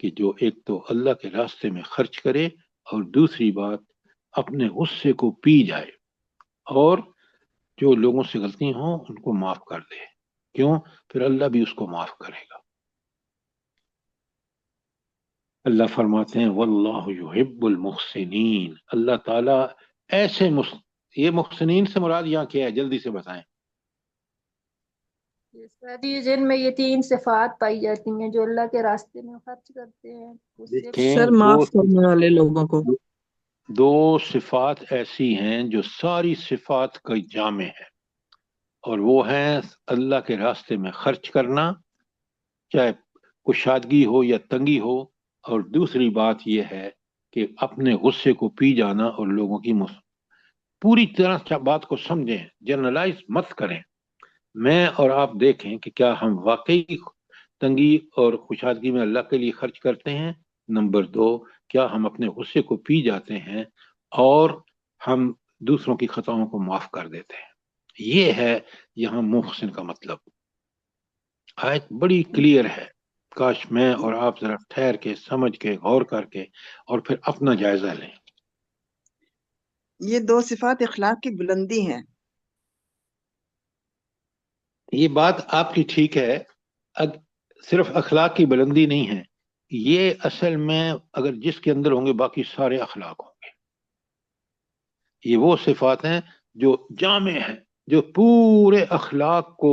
کہ جو ایک تو اللہ کے راستے میں خرچ کرے اور دوسری بات اپنے غصے کو پی جائے اور جو لوگوں سے غلطی ہوں ان کو معاف کر دے. کیوں؟ پھر اللہ بھی اس کو معاف کرے گا. اللہ فرماتے ہیں واللہ یحب المحسنین، اللہ تعالیٰ ایسے یہ محسنین سے مراد یہاں کیا ہے جلدی سے بتائیں. جن میں یہ 3 صفات پائی جاتی ہیں، جو اللہ کے راستے میں خرچ کرتے ہیں، دیکھیں سر معاف کرنے والے لوگوں کو. دو صفات ایسی ہیں جو ساری صفات کا جامع ہے، اور وہ ہیں اللہ کے راستے میں خرچ کرنا، چاہے کشادگی ہو یا تنگی ہو، اور دوسری بات یہ ہے کہ اپنے غصے کو پی جانا اور لوگوں کی پوری طرح بات کو سمجھیں، جنرلائز مت کریں. میں اور آپ دیکھیں کہ کیا ہم واقعی تنگی اور کشادگی میں اللہ کے لیے خرچ کرتے ہیں. نمبر 2، کیا ہم اپنے غصے کو پی جاتے ہیں اور ہم دوسروں کی خطاؤں کو معاف کر دیتے ہیں. یہ ہے یہاں محسن کا مطلب. آیت بڑی کلیئر ہے، کاش میں اور آپ ذرا ٹھہر کے سمجھ کے غور کر کے اور پھر اپنا جائزہ لیں. یہ 2 صفات اخلاق کی بلندی ہیں. یہ بات آپ کی ٹھیک ہے، صرف اخلاق کی بلندی نہیں ہے، یہ اصل میں اگر جس کے اندر ہوں گے باقی سارے اخلاق ہوں گے. یہ وہ صفات ہیں جو جامع ہیں، جو پورے اخلاق کو،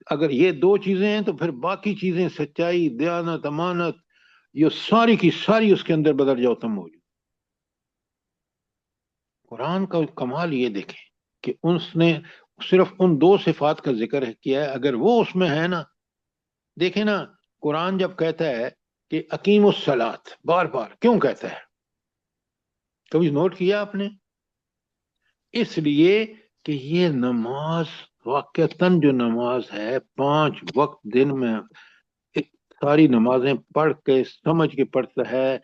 اگر یہ 2 چیزیں ہیں تو پھر باقی چیزیں سچائی، دیانت، امانت، یہ ساری کی ساری اس کے اندر بدل جاؤ تم موجود. قرآن کا کمال یہ دیکھیں کہ اس نے صرف ان 2 صفات کا ذکر کیا ہے. اگر وہ اس میں ہے نا، دیکھیں نا قرآن جب کہتا ہے کہ اقیم الصلاۃ، بار بار کیوں کہتا ہے؟ کبھی نوٹ کیا آپ نے؟ اس لیے کہ یہ نماز واقعتاً جو نماز ہے 5 وقت دن میں ساری نمازیں پڑھ کے سمجھ کے پڑھتا ہے،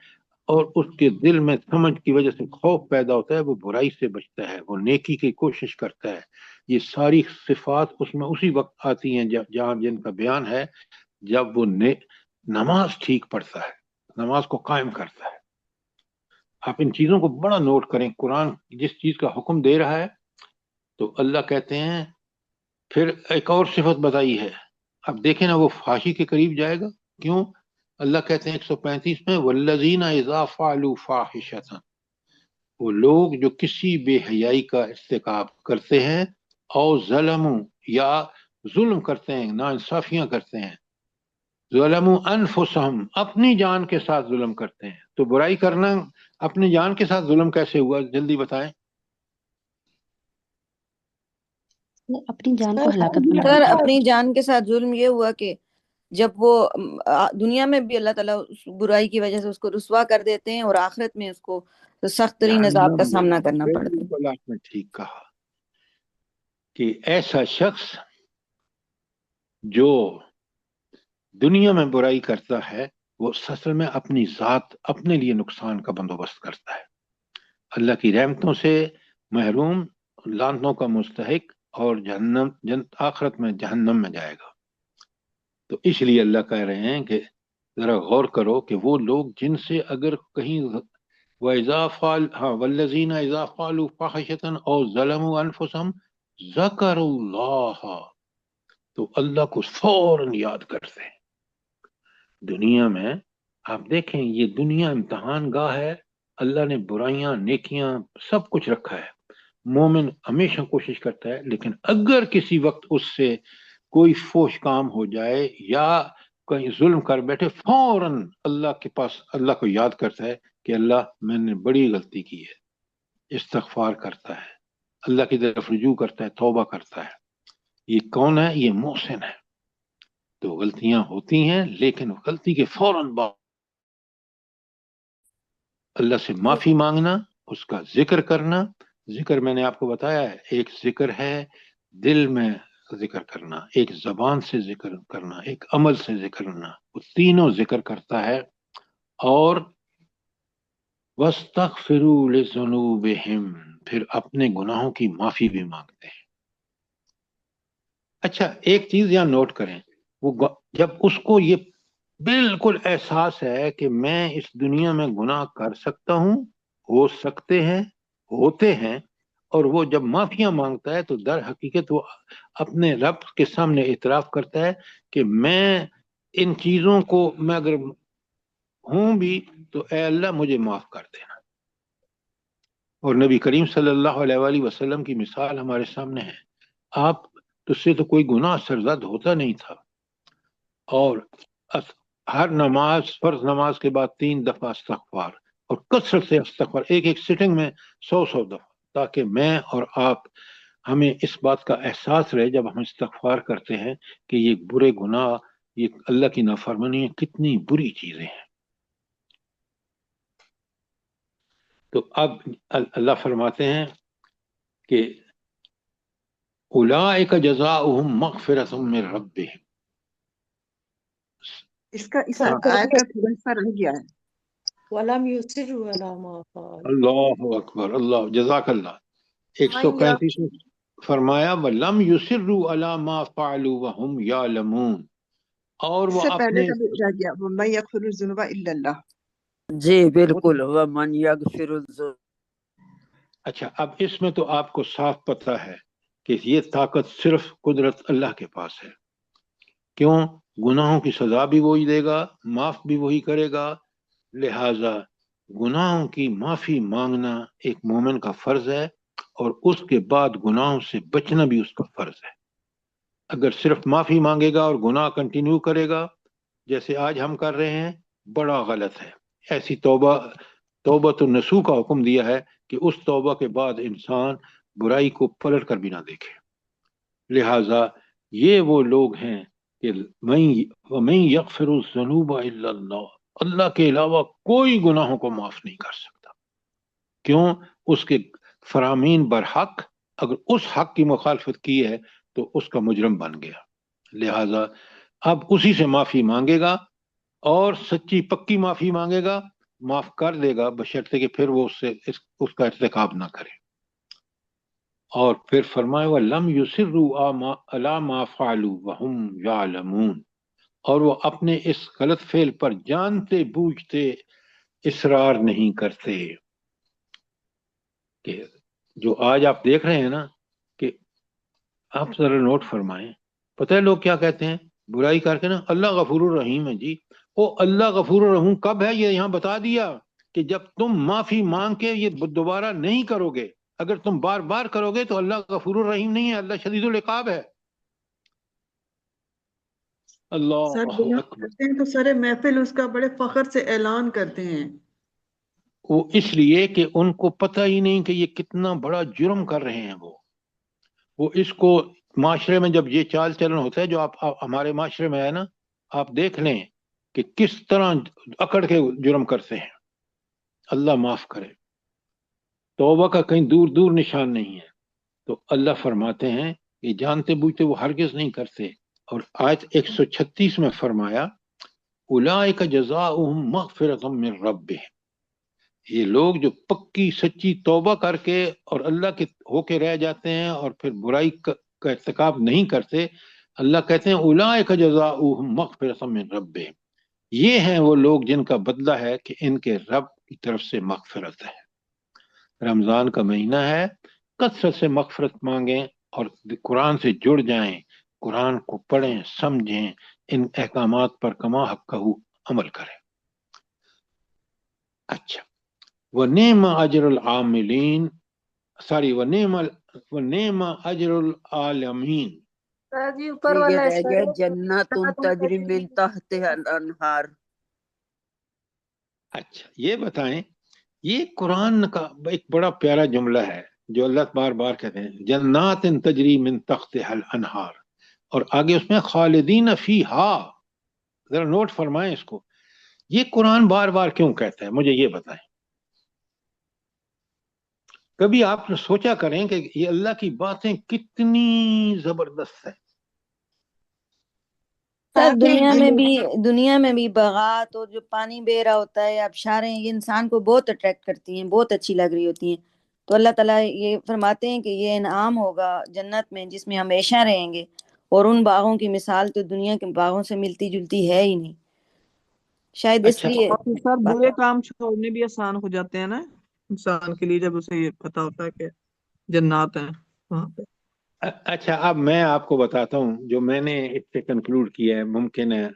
اور اس کے دل میں سمجھ کی وجہ سے خوف پیدا ہوتا ہے، وہ برائی سے بچتا ہے، وہ نیکی کی کوشش کرتا ہے. یہ ساری صفات اس میں اسی وقت آتی ہیں جہاں جن کا بیان ہے جب وہ نماز ٹھیک پڑھتا ہے، نماز کو قائم کرتا ہے. آپ ان چیزوں کو بڑا نوٹ کریں. قرآن جس چیز کا حکم دے رہا ہے تو اللہ کہتے ہیں پھر ایک اور صفت بتائی ہے. اب دیکھیں نا وہ فحاشی کے قریب جائے گا. کیوں؟ اللہ کہتے ہیں 135 میں والذین اذا فعلوا فاحشۃ، وہ لوگ جو کسی بے حیائی کا ارتکاب کرتے ہیں، او ظلموا، یا ظلم کرتے ہیں، ناانصافیاں کرتے ہیں، ظلموا انفسہم، اپنی جان کے ساتھ ظلم کرتے ہیں. تو برائی کرنا اپنی جان کے ساتھ ظلم کیسے ہوا؟ جلدی بتائیں. اپنی جان کو ہلاکت بنا سر دیتے ہیں. اپنی جان کے ساتھ ظلم یہ ہوا کہ جب وہ دنیا میں بھی اللہ تعالیٰ اس برائی کی وجہ سے اس کو رسوا کر دیتے ہیں، اور آخرت میں اس کو سخت ترین عذاب کا سامنا کرنا پڑتا ہے. بالکل آپ نے ٹھیک کہا کہ ایسا شخص جو دنیا میں برائی کرتا ہے وہ اصل میں اپنی ذات، اپنے لیے نقصان کا بندوبست کرتا ہے، اللہ کی رحمتوں سے محروم، لعنتوں کا مستحق، اور آخرت میں جہنم میں جائے گا. تو اس لیے اللہ کہہ رہے ہیں کہ ذرا غور کرو کہ وہ لوگ جن سے اگر کہیں والذین اذا فعلوا فاحشۃ او ظلموا انفسهم ذکروا اللہ، تو اللہ کو فوراً یاد کرتے ہیں. دنیا میں آپ دیکھیں یہ دنیا امتحان گاہ ہے. اللہ نے برائیاں نیکیاں سب کچھ رکھا ہے. مومن ہمیشہ کوشش کرتا ہے، لیکن اگر کسی وقت اس سے کوئی فحش کام ہو جائے یا کہیں ظلم کر بیٹھے، فوراً اللہ کے پاس اللہ کو یاد کرتا ہے کہ اللہ میں نے بڑی غلطی کی ہے، استغفار کرتا ہے، اللہ کی طرف رجوع کرتا ہے، توبہ کرتا ہے. یہ کون ہے؟ یہ محسن ہے. تو غلطیاں ہوتی ہیں لیکن غلطی کے فوراً بعد اللہ سے معافی مانگنا، اس کا ذکر کرنا. ذکر میں نے آپ کو بتایا ہے، ایک ذکر ہے دل میں ذکر کرنا، ایک زبان سے ذکر کرنا، ایک عمل سے ذکر کرنا. وہ تینوں ذکر کرتا ہے. اور وَاسْتَغْفِرُوا لِذُنُوبِهِمْ، پھر اپنے گناہوں کی معافی بھی مانگتے ہیں. اچھا ایک چیز یہاں نوٹ کریں، وہ جب اس کو یہ بالکل احساس ہے کہ میں اس دنیا میں گناہ کر سکتا ہوں، ہو سکتے ہیں، ہوتے ہیں، اور وہ جب معافیاں مانگتا ہے تو در حقیقت وہ اپنے رب کے سامنے اعتراف کرتا ہے کہ میں ان چیزوں کو، میں اگر ہوں بھی تو اے اللہ مجھے معاف کر دینا۔ اور نبی کریم صلی اللہ علیہ وآلہ وسلم کی مثال ہمارے سامنے ہے۔ آپ تجھ سے تو کوئی گناہ سرزد ہوتا نہیں تھا، اور ہر نماز، فرض نماز کے بعد 3 دفعہ استغفار، اور کثرت سے استغفار، ایک ایک سٹنگ میں 100 دفعہ، تاکہ میں اور آپ ہمیں اس بات کا احساس رہے جب ہم استغفار کرتے ہیں کہ یہ برے گناہ، یہ اللہ کی نافرمانی کتنی بری چیزیں ہیں۔ تو اب اللہ فرماتے ہیں کہ اولئک جزاؤہم مغفرۃ من ربہم۔ اس آیت کا تھوڑا سا رہ گیا ہے۔ وَلَمْ يُصِرُّوا عَلَىٰ مَا فَعَلُوا۔ اللہ اکبر، اللہ جزاک اللہ۔ 135 میں فرمایا وَلَمْ يُصِرُّوا عَلَىٰ مَا فَعَلُوا وَهُمْ يَعْلَمُونَ، اور اس وہ سے پہلے اپنے، کا بھی رہ گیا، وَمَن يَغْفِرُ الذُّنُوبَ إِلَّا اللَّهُ۔ جی بالکل، ومن یغفر الذنوب۔ اچھا اب اس میں تو آپ کو صاف پتہ ہے کہ یہ طاقت صرف قدرت اللہ کے پاس ہے۔ کیوں؟ گناہوں کی سزا بھی وہی دے گا، معاف بھی وہی کرے گا، لہٰذا گناہوں کی معافی مانگنا ایک مومن کا فرض ہے، اور اس کے بعد گناہوں سے بچنا بھی اس کا فرض ہے۔ اگر صرف معافی مانگے گا اور گناہ کنٹینیو کرے گا جیسے آج ہم کر رہے ہیں، بڑا غلط ہے۔ ایسی توبہ نصوح کا حکم دیا ہے کہ اس توبہ کے بعد انسان برائی کو پلٹ کر بھی نہ دیکھے۔ لہٰذا یہ وہ لوگ ہیں کہ وَمَن يَغْفِرُ الذُّنُوبَ إِلَّا اللَّهُ، اللہ کے علاوہ کوئی گناہوں کو معاف نہیں کر سکتا۔ کیوں؟ اس کے فرامین برحق، اگر اس حق کی مخالفت کی ہے تو اس کا مجرم بن گیا۔ لہٰذا اب اسی سے معافی مانگے گا، اور سچی پکی معافی مانگے گا، معاف کر دے گا، بشرطے کہ پھر وہ اس کا ارتکاب نہ کرے۔ اور پھر فرمایا وَلَمْ يُصِرُّوا عَلَىٰ مَا فَعَلُوا وَهُمْ يَعْلَمُونَ، اور وہ اپنے اس غلط فعل پر جانتے بوجھتے اصرار نہیں کرتے۔ کہ جو آج آپ دیکھ رہے ہیں نا، کہ آپ ذرا نوٹ فرمائیں، پتہ ہے لوگ کیا کہتے ہیں برائی کر کے نا، اللہ غفور الرحیم ہے جی۔ او اللہ غفور الرحیم کب ہے؟ یہ یہاں بتا دیا کہ جب تم معافی مانگ کے یہ دوبارہ نہیں کرو گے، اگر تم بار بار کرو گے تو اللہ غفور الرحیم نہیں ہے، اللہ شدید العقاب ہے۔ اللہ سر گناہ اکبر۔ کرتے ہیں تو سارے محفل اس کا بڑے فخر سے اعلان کرتے ہیں۔ وہ اس لیے کہ ان کو پتہ ہی نہیں کہ یہ کتنا بڑا جرم کر رہے ہیں۔ وہ اس کو معاشرے میں جب یہ چال چلن ہوتا ہے جو آپ ہمارے معاشرے میں ہے نا، آپ دیکھ لیں کہ کس طرح اکڑ کے جرم کرتے ہیں۔ اللہ معاف کرے، توبہ کا کہیں دور دور نشان نہیں ہے۔ تو اللہ فرماتے ہیں یہ جانتے بوجھتے وہ ہرگز نہیں کرتے۔ اور آیت 136 میں فرمایا اولئک جزاؤہم مغفرۃ من ربہم، یہ لوگ جو پکی سچی توبہ کر کے اور اللہ کے ہو کے رہ جاتے ہیں اور پھر برائی کا ارتکاب نہیں کرتے، اللہ کہتے ہیں اولئک جزاؤہم مغفرۃ من ربہم، یہ ہیں وہ لوگ جن کا بدلہ ہے کہ ان کے رب کی طرف سے مغفرت ہے۔ رمضان کا مہینہ ہے، کثرت سے مغفرت مانگیں اور قرآن سے جڑ جائیں، قرآن کو پڑھیں، سمجھیں، ان احکامات پر کما حقہ عمل کریں۔ اچھا، وَنِعْمَ أَجْرُ الْعَامِلِينَ، وَنِعْمَ أَجْرُ الْعَالِمِينَ۔ سر جی اوپر یہ والا رہ گیا جنات تجری سر من تحتها الانہار۔ اچھا یہ بتائیں، یہ قرآن کا ایک بڑا پیارا جملہ ہے جو اللہ بار بار کہتے ہیں جنات تجری من تحتها الانہار، اور آگے اس میں خالدین فیہا۔ ذرا نوٹ فرمائیں اس کو، یہ قرآن بار بار کیوں کہتا ہے؟ مجھے یہ بتائیں۔ کبھی آپ نے سوچا کریں کہ یہ اللہ کی باتیں کتنی زبردست ہیں۔ سر دنیا میں بھی بغات اور جو پانی بہ رہا ہوتا ہے، آبشاریں، یہ انسان کو بہت اٹریکٹ کرتی ہیں، بہت اچھی لگ رہی ہوتی ہیں۔ تو اللہ تعالیٰ یہ فرماتے ہیں کہ یہ انعام ہوگا جنت میں جس میں ہمیشہ رہیں گے، اور ان باغوں کی مثال تو دنیا کے باغوں سے ملتی جلتی ہے ہی نہیں۔ شاید اس اچھا لیے اور پھر سر برے کام چھوڑنے بھی آسان ہو جاتے ہیں نا انسان کے لیے، جب اسے یہ پتا ہوتا ہے کہ جنات ہیں وہاں پہ۔ اچھا اب میں آپ کو بتاتا ہوں جو میں نے اس سے کنکلوڈ کیا ہے، ممکن ہے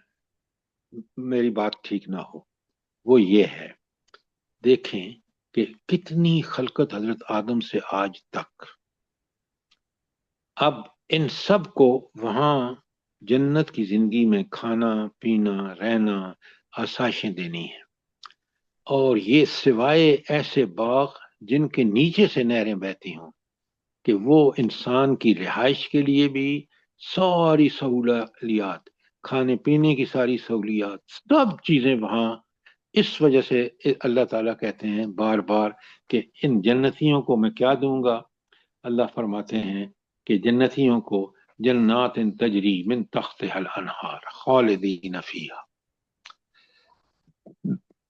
میری بات ٹھیک نہ ہو، وہ یہ ہے، دیکھیں کہ کتنی خلقت حضرت آدم سے آج تک، اب ان سب کو وہاں جنت کی زندگی میں کھانا پینا رہنا آسائشیں دینی ہیں، اور یہ سوائے ایسے باغ جن کے نیچے سے نہریں بہتی ہوں کہ وہ انسان کی رہائش کے لیے بھی ساری سہولیات، کھانے پینے کی ساری سہولیات، سب چیزیں وہاں، اس وجہ سے اللہ تعالیٰ کہتے ہیں بار بار کہ ان جنتیوں کو میں کیا دوں گا۔ اللہ فرماتے ہیں کہ جنتیوں کو جنات تجری من تحتها الانہار خالدین فیہا۔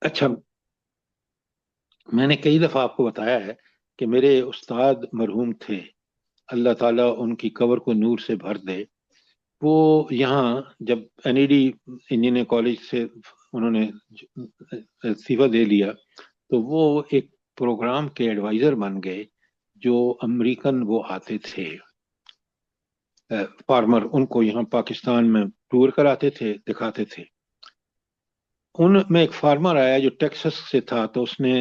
اچھا میں نے کئی دفعہ آپ کو بتایا ہے کہ میرے استاد مرحوم تھے، اللہ تعالیٰ ان کی قبر کو نور سے بھر دے، وہ یہاں جب NED انجینئرنگ کالج سے انہوں نے استعفیٰ دے لیا تو وہ ایک پروگرام کے ایڈوائزر بن گئے، جو امریکن وہ آتے تھے فارمر، ان کو یہاں پاکستان میں ٹور کراتے تھے، دکھاتے تھے۔ ان میں ایک فارمر آیا جو ٹیکسس سے تھا، تو اس نے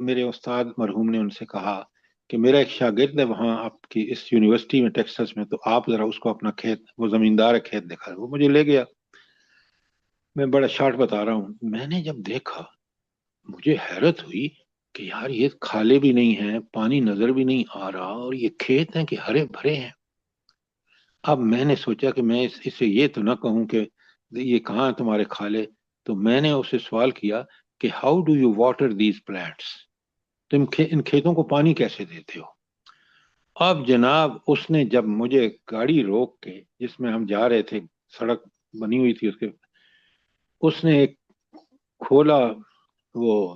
میرے استاد مرحوم نے ان سے کہا کہ میرا ایک شاگرد ہے وہاں آپ کی اس یونیورسٹی میں ٹیکسس میں، تو آپ ذرا اس کو اپنا کھیت، وہ زمیندار ہے، کھیت دکھا۔ وہ مجھے لے گیا، میں بڑا شارٹ بتا رہا ہوں، میں نے جب دیکھا مجھے حیرت ہوئی کہ یار یہ کھالے بھی نہیں ہیں، پانی نظر بھی نہیں آ رہا، اور یہ کھیت ہیں کہ ہرے بھرے ہیں۔ اب میں نے سوچا کہ میں اسے یہ تو نہ کہوں کہ یہ کہاں ہیں تمہارے کھالے، تو میں نے اسے سوال کیا کہ how do you water these plants, تم ان کھیتوں کو پانی کیسے دیتے ہو؟ اب جناب اس نے جب مجھے گاڑی روک کے، جس میں ہم جا رہے تھے، سڑک بنی ہوئی تھی اس کے، اس نے ایک کھولا، وہ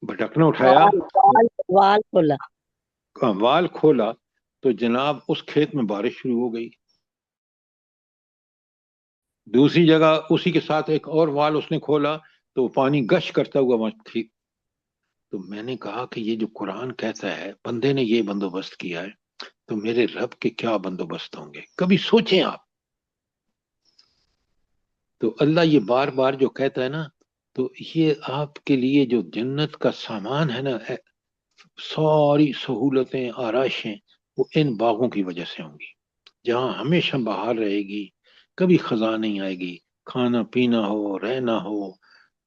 بھٹکنا اٹھایا، وال کھولا، وال کھولا، تو جناب اس کھیت میں بارش شروع ہو گئی۔ دوسری جگہ اسی کے ساتھ ایک اور وال اس نے کھولا تو پانی گش کرتا ہوا وہاں تھی۔ تو میں نے کہا کہ یہ جو قرآن کہتا ہے بندے نے یہ بندوبست کیا ہے، تو میرے رب کے کیا بندوبست ہوں گے، کبھی سوچیں آپ۔ تو اللہ یہ بار بار جو کہتا ہے نا، تو یہ آپ کے لیے جو جنت کا سامان ہے نا، ساری سہولتیں آرائشیں، وہ ان باغوں کی وجہ سے ہوں گی، جہاں ہمیشہ بہار رہے گی، کبھی خزاں نہیں آئے گی، کھانا پینا ہو، رہنا ہو،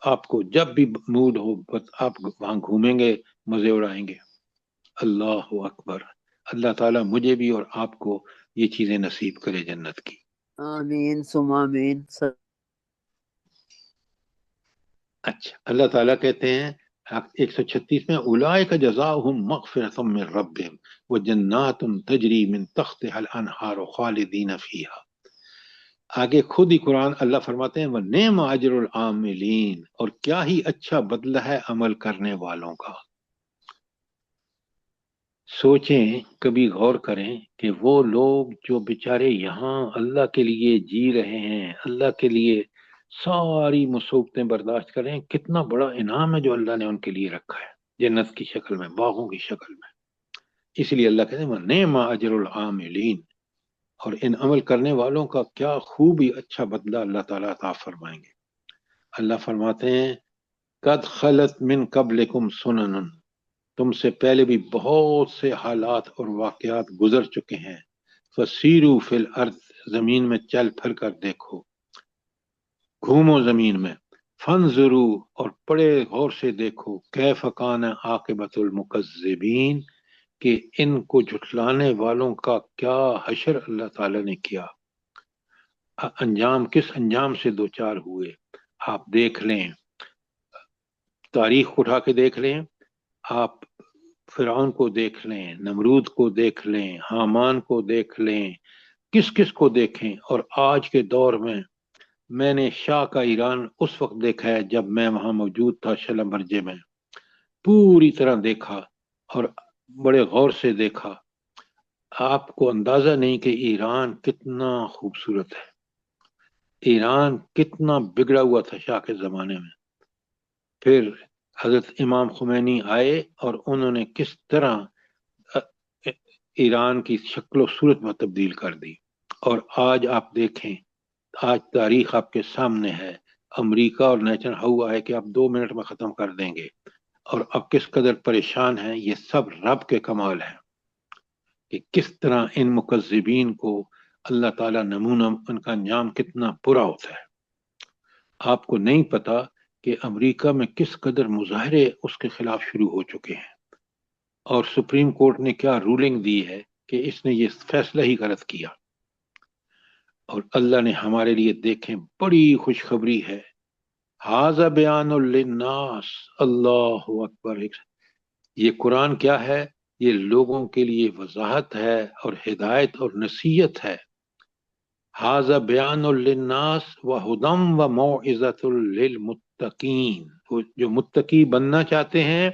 آپ کو جب بھی موڈ ہو آپ وہاں گھومیں گے، مزے اڑائیں گے۔ اللہ اکبر، اللہ تعالیٰ مجھے بھی اور آپ کو یہ چیزیں نصیب کرے جنت کی۔ آمین ثم آمین۔ اچھا اللہ تعالیٰ کہتے ہیں 136 میں اولئک جزاؤہم مغفرۃ من ربہم وجنات تجری من تحتها الانہار خالدین فیہا۔ آگے خود ہی قرآن اللہ فرماتے ہیں وَنِعْمَ اجر العاملین، اور کیا ہی اچھا بدلہ ہے عمل کرنے والوں کا۔ سوچیں، کبھی غور کریں کہ وہ لوگ جو بیچارے یہاں اللہ کے لیے جی رہے ہیں، اللہ کے لیے ساری مصیبتیں برداشت کر رہے ہیں، کتنا بڑا انعام ہے جو اللہ نے ان کے لیے رکھا ہے جنت کی شکل میں، باغوں کی شکل میں۔ اس لیے اللہ کہتے ہیں وَنِعْمَ اجر العاملین، اور ان عمل کرنے والوں کا کیا خوب ہی اچھا بدلہ اللہ تعالیٰ عطا فرمائیں گے۔ اللہ فرماتے ہیں قد خلت من قبلکم سنن، تم سے پہلے بھی بہت سے حالات اور واقعات گزر چکے ہیں، فسیرو فی الارض، زمین میں چل پھر کر دیکھو، گھومو زمین میں، فانظرو، اور بڑے غور سے دیکھو، کیف کان عاقبۃ المکذبین، کہ ان کو جھٹلانے والوں کا کیا حشر اللہ تعالیٰ نے کیا، انجام کس انجام سے دوچار ہوئے۔ آپ دیکھ لیں، تاریخ اٹھا کے دیکھ لیں، آپ فرعون کو دیکھ لیں، نمرود کو دیکھ لیں، حامان کو دیکھ لیں، کس کس کو دیکھیں۔ اور آج کے دور میں نے شاہ کا ایران اس وقت دیکھا ہے جب میں وہاں موجود تھا شلم برجے میں، پوری طرح دیکھا اور بڑے غور سے دیکھا۔ آپ کو اندازہ نہیں کہ ایران کتنا خوبصورت ہے، ایران کتنا بگڑا ہوا تھا شاہ کے زمانے میں، پھر حضرت امام خمینی آئے اور انہوں نے کس طرح ایران کی شکل و صورت میں تبدیل کر دی. اور آج آپ دیکھیں، آج تاریخ آپ کے سامنے ہے، امریکہ اور نیچن ہوا ہے کہ آپ 2 منٹ میں ختم کر دیں گے، اور اب کس قدر پریشان ہیں. یہ سب رب کے کمال ہے کہ کس طرح ان مکذبین کو اللہ تعالیٰ نمونہ ان کا انجام کتنا برا ہوتا ہے. آپ کو نہیں پتا کہ امریکہ میں کس قدر مظاہرے اس کے خلاف شروع ہو چکے ہیں، اور سپریم کورٹ نے کیا رولنگ دی ہے کہ اس نے یہ فیصلہ ہی غلط کیا. اور اللہ نے ہمارے لیے دیکھیں بڑی خوشخبری ہے، ھذا بیان للناس، اللہ اکبر. یہ قرآن کیا ہے؟ یہ لوگوں کے لیے وضاحت ہے اور ہدایت اور نصیحت ہے. ھذا بیان للناس وہدی وموعظۃ للمتقین. جو متقی بننا چاہتے ہیں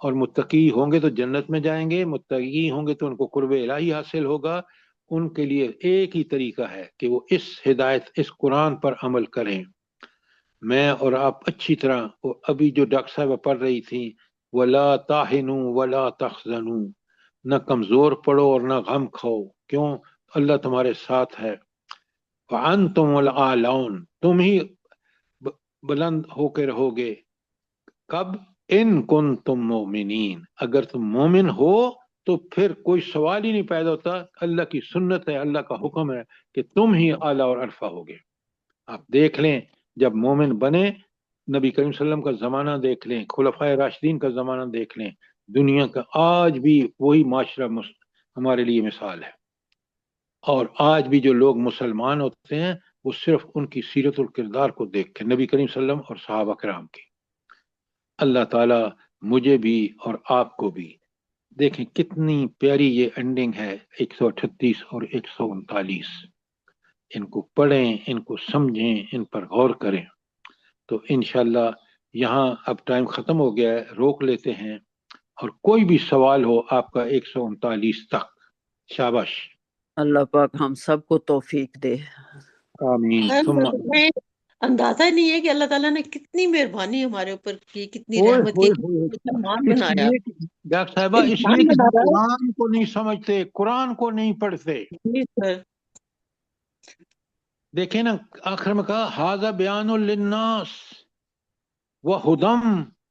اور متقی ہوں گے تو جنت میں جائیں گے، متقی ہوں گے تو ان کو قرب الہی حاصل ہوگا، ان کے لیے ایک ہی طریقہ ہے کہ وہ اس ہدایت، اس قرآن پر عمل کریں. میں اور آپ اچھی طرح، ابھی جو ڈاکٹر صاحبہ پڑھ رہی تھیں، وَلَا تَهِنُوا وَلَا تَحْزَنُوا، نہ کمزور پڑو اور نہ غم کھاؤ. کیوں؟ اللہ تمہارے ساتھ ہے. وَأَنْتُمُ الْأَعْلَوْنَ، تم ہی بلند ہو کے رہو گے. کب؟ ان کنتم مومنین، اگر تم مومن ہو تو پھر کوئی سوال ہی نہیں پیدا ہوتا. اللہ کی سنت ہے، اللہ کا حکم ہے کہ تم ہی اعلیٰ اور عرفہ ہوگے. آپ دیکھ لیں، جب مومن بنے، نبی کریم صلی اللہ علیہ وسلم کا زمانہ دیکھ لیں، خلفائے راشدین کا زمانہ دیکھ لیں، دنیا کا آج بھی وہی معاشرہ ہمارے لیے مثال ہے. اور آج بھی جو لوگ مسلمان ہوتے ہیں وہ صرف ان کی سیرت اور کردار کو دیکھ کے، نبی کریم صلی اللہ علیہ وسلم اور صحابہ کرام کی. اللہ تعالیٰ مجھے بھی اور آپ کو بھی، دیکھیں کتنی پیاری یہ اینڈنگ ہے، 138 اور 139. ان کو پڑھیں، ان کو سمجھیں، ان پر غور کریں. تو انشاءاللہ یہاں اب ٹائم ختم ہو گیا ہے، روک لیتے ہیں، اور کوئی بھی سوال ہو آپ کا 139 تک. شاباش. اللہ پاک ہم سب کو توفیق دے. آمین ثم میں اندازہ نہیں ہے کہ اللہ تعالیٰ نے کتنی مہربانی ہمارے اوپر کی، کتنی اوئے رحمت کی، ہوئے کتنا ہوئے. مسلمان اس بنایا، لیے ڈاکٹر صاحبہ، اس لیے انسان کہ بنا ہم رہا ہے. قرآن کو نہیں سمجھتے، قرآن کو نہیں پڑھتے. جی سر. دیکھیں نا، آخر میں کہا ھذا بیان للناس وہدی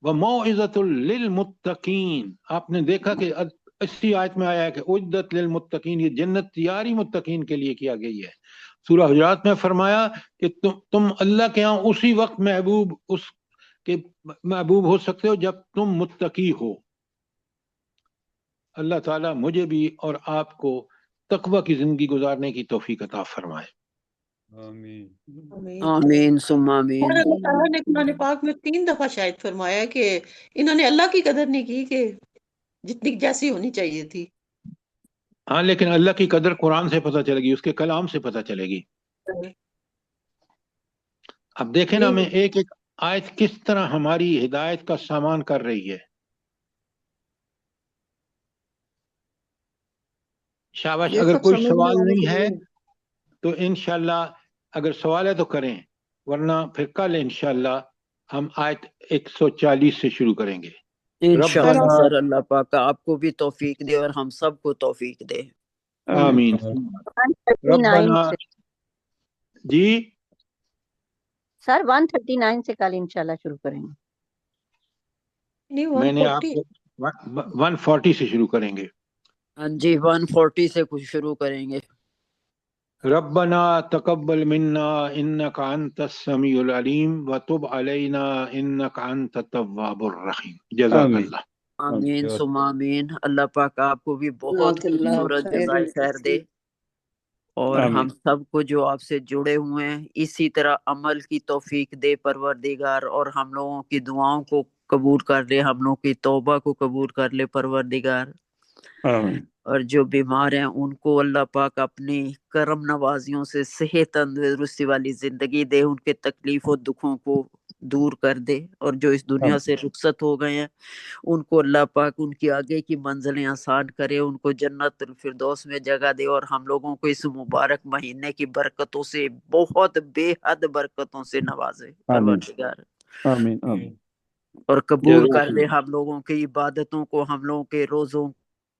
وموعظۃ للمتقین. آپ نے دیکھا کہ 80 آیت میں آیا ہے کہ اعدت للمتقین، یہ جنت تیاری متقین کے لیے کیا گئی ہے. سورہ حجرات میں فرمایا کہ تم اللہ کے ہاں اسی وقت محبوب، اس کے محبوب ہو سکتے ہو جب تم متقی ہو. اللہ تعالیٰ مجھے بھی اور آپ کو تقوی کی زندگی گزارنے کی توفیق عطا فرمائے. آمین. آمین ثم آمین. اور اللہ تعالیٰ نے قرآن پاک میں 3 دفعہ شاید فرمایا کہ انہوں نے اللہ کی قدر نہیں کی کہ جتنی جیسی ہونی چاہیے تھی. ہاں، لیکن اللہ کی قدر قرآن سے پتہ چلے گی، اس کے کلام سے پتہ چلے گی. اب دیکھیں نا، ہمیں ایک ایک آیت کس طرح ہماری ہدایت کا سامان کر رہی ہے. شاباش. یہ اگر سب کوئی سمجھنے سوال والوں نہیں کے ہے لیے. تو انشاءاللہ اگر سوال ہے تو کریں، ورنہ پھر کل انشاءاللہ ہم آیت 140 سے شروع کریں گے. انشاءاللہ ربنا، سر، اللہ پاک آپ کو بھی توفیق دے اور ہم سب کو توفیق دے. آمین. 139 ربنا، سے جی سر 139 سے کل انشاءاللہ شروع کریں گے. نہیں میں نے آپ 140. کو 140 سے شروع کریں گے. ہاں جی، 140 سے کچھ شروع کریں گے. ربنا تقبل منا انك انت السميع العليم وتب علينا انك انت التواب الرحيم. جزاک آمین. اللہ. آمین ثم آمین. اللہ پاک آپ کو بھی بہت جزاک اللہ خوبصورت خیر. جزائے خیر دے، اور آمین. ہم سب کو جو آپ سے جڑے ہوئے ہیں اسی طرح عمل کی توفیق دے پروردگار، اور ہم لوگوں کی دعاؤں کو قبول کر لے، ہم لوگوں کی توبہ کو قبول کر لے پروردگار. آمین. اور جو بیمار ہیں ان کو اللہ پاک اپنی کرم نوازیوں سے صحت تندرستی والی زندگی دے، ان کے تکلیف و دکھوں کو دور کر دے، اور جو اس دنیا سے رخصت ہو گئے ہیں ان کو اللہ پاک ان کی آگے کی منزلیں آسان کرے، ان کو جنت الفردوس میں جگہ دے، اور ہم لوگوں کو اس مبارک مہینے کی برکتوں سے بہت بے حد برکتوں سے نوازے آمین پروردگار، آمین آمین۔ اور قبول جزاک کر لے ہم لوگوں کی عبادتوں کو، ہم لوگوں کے روزوں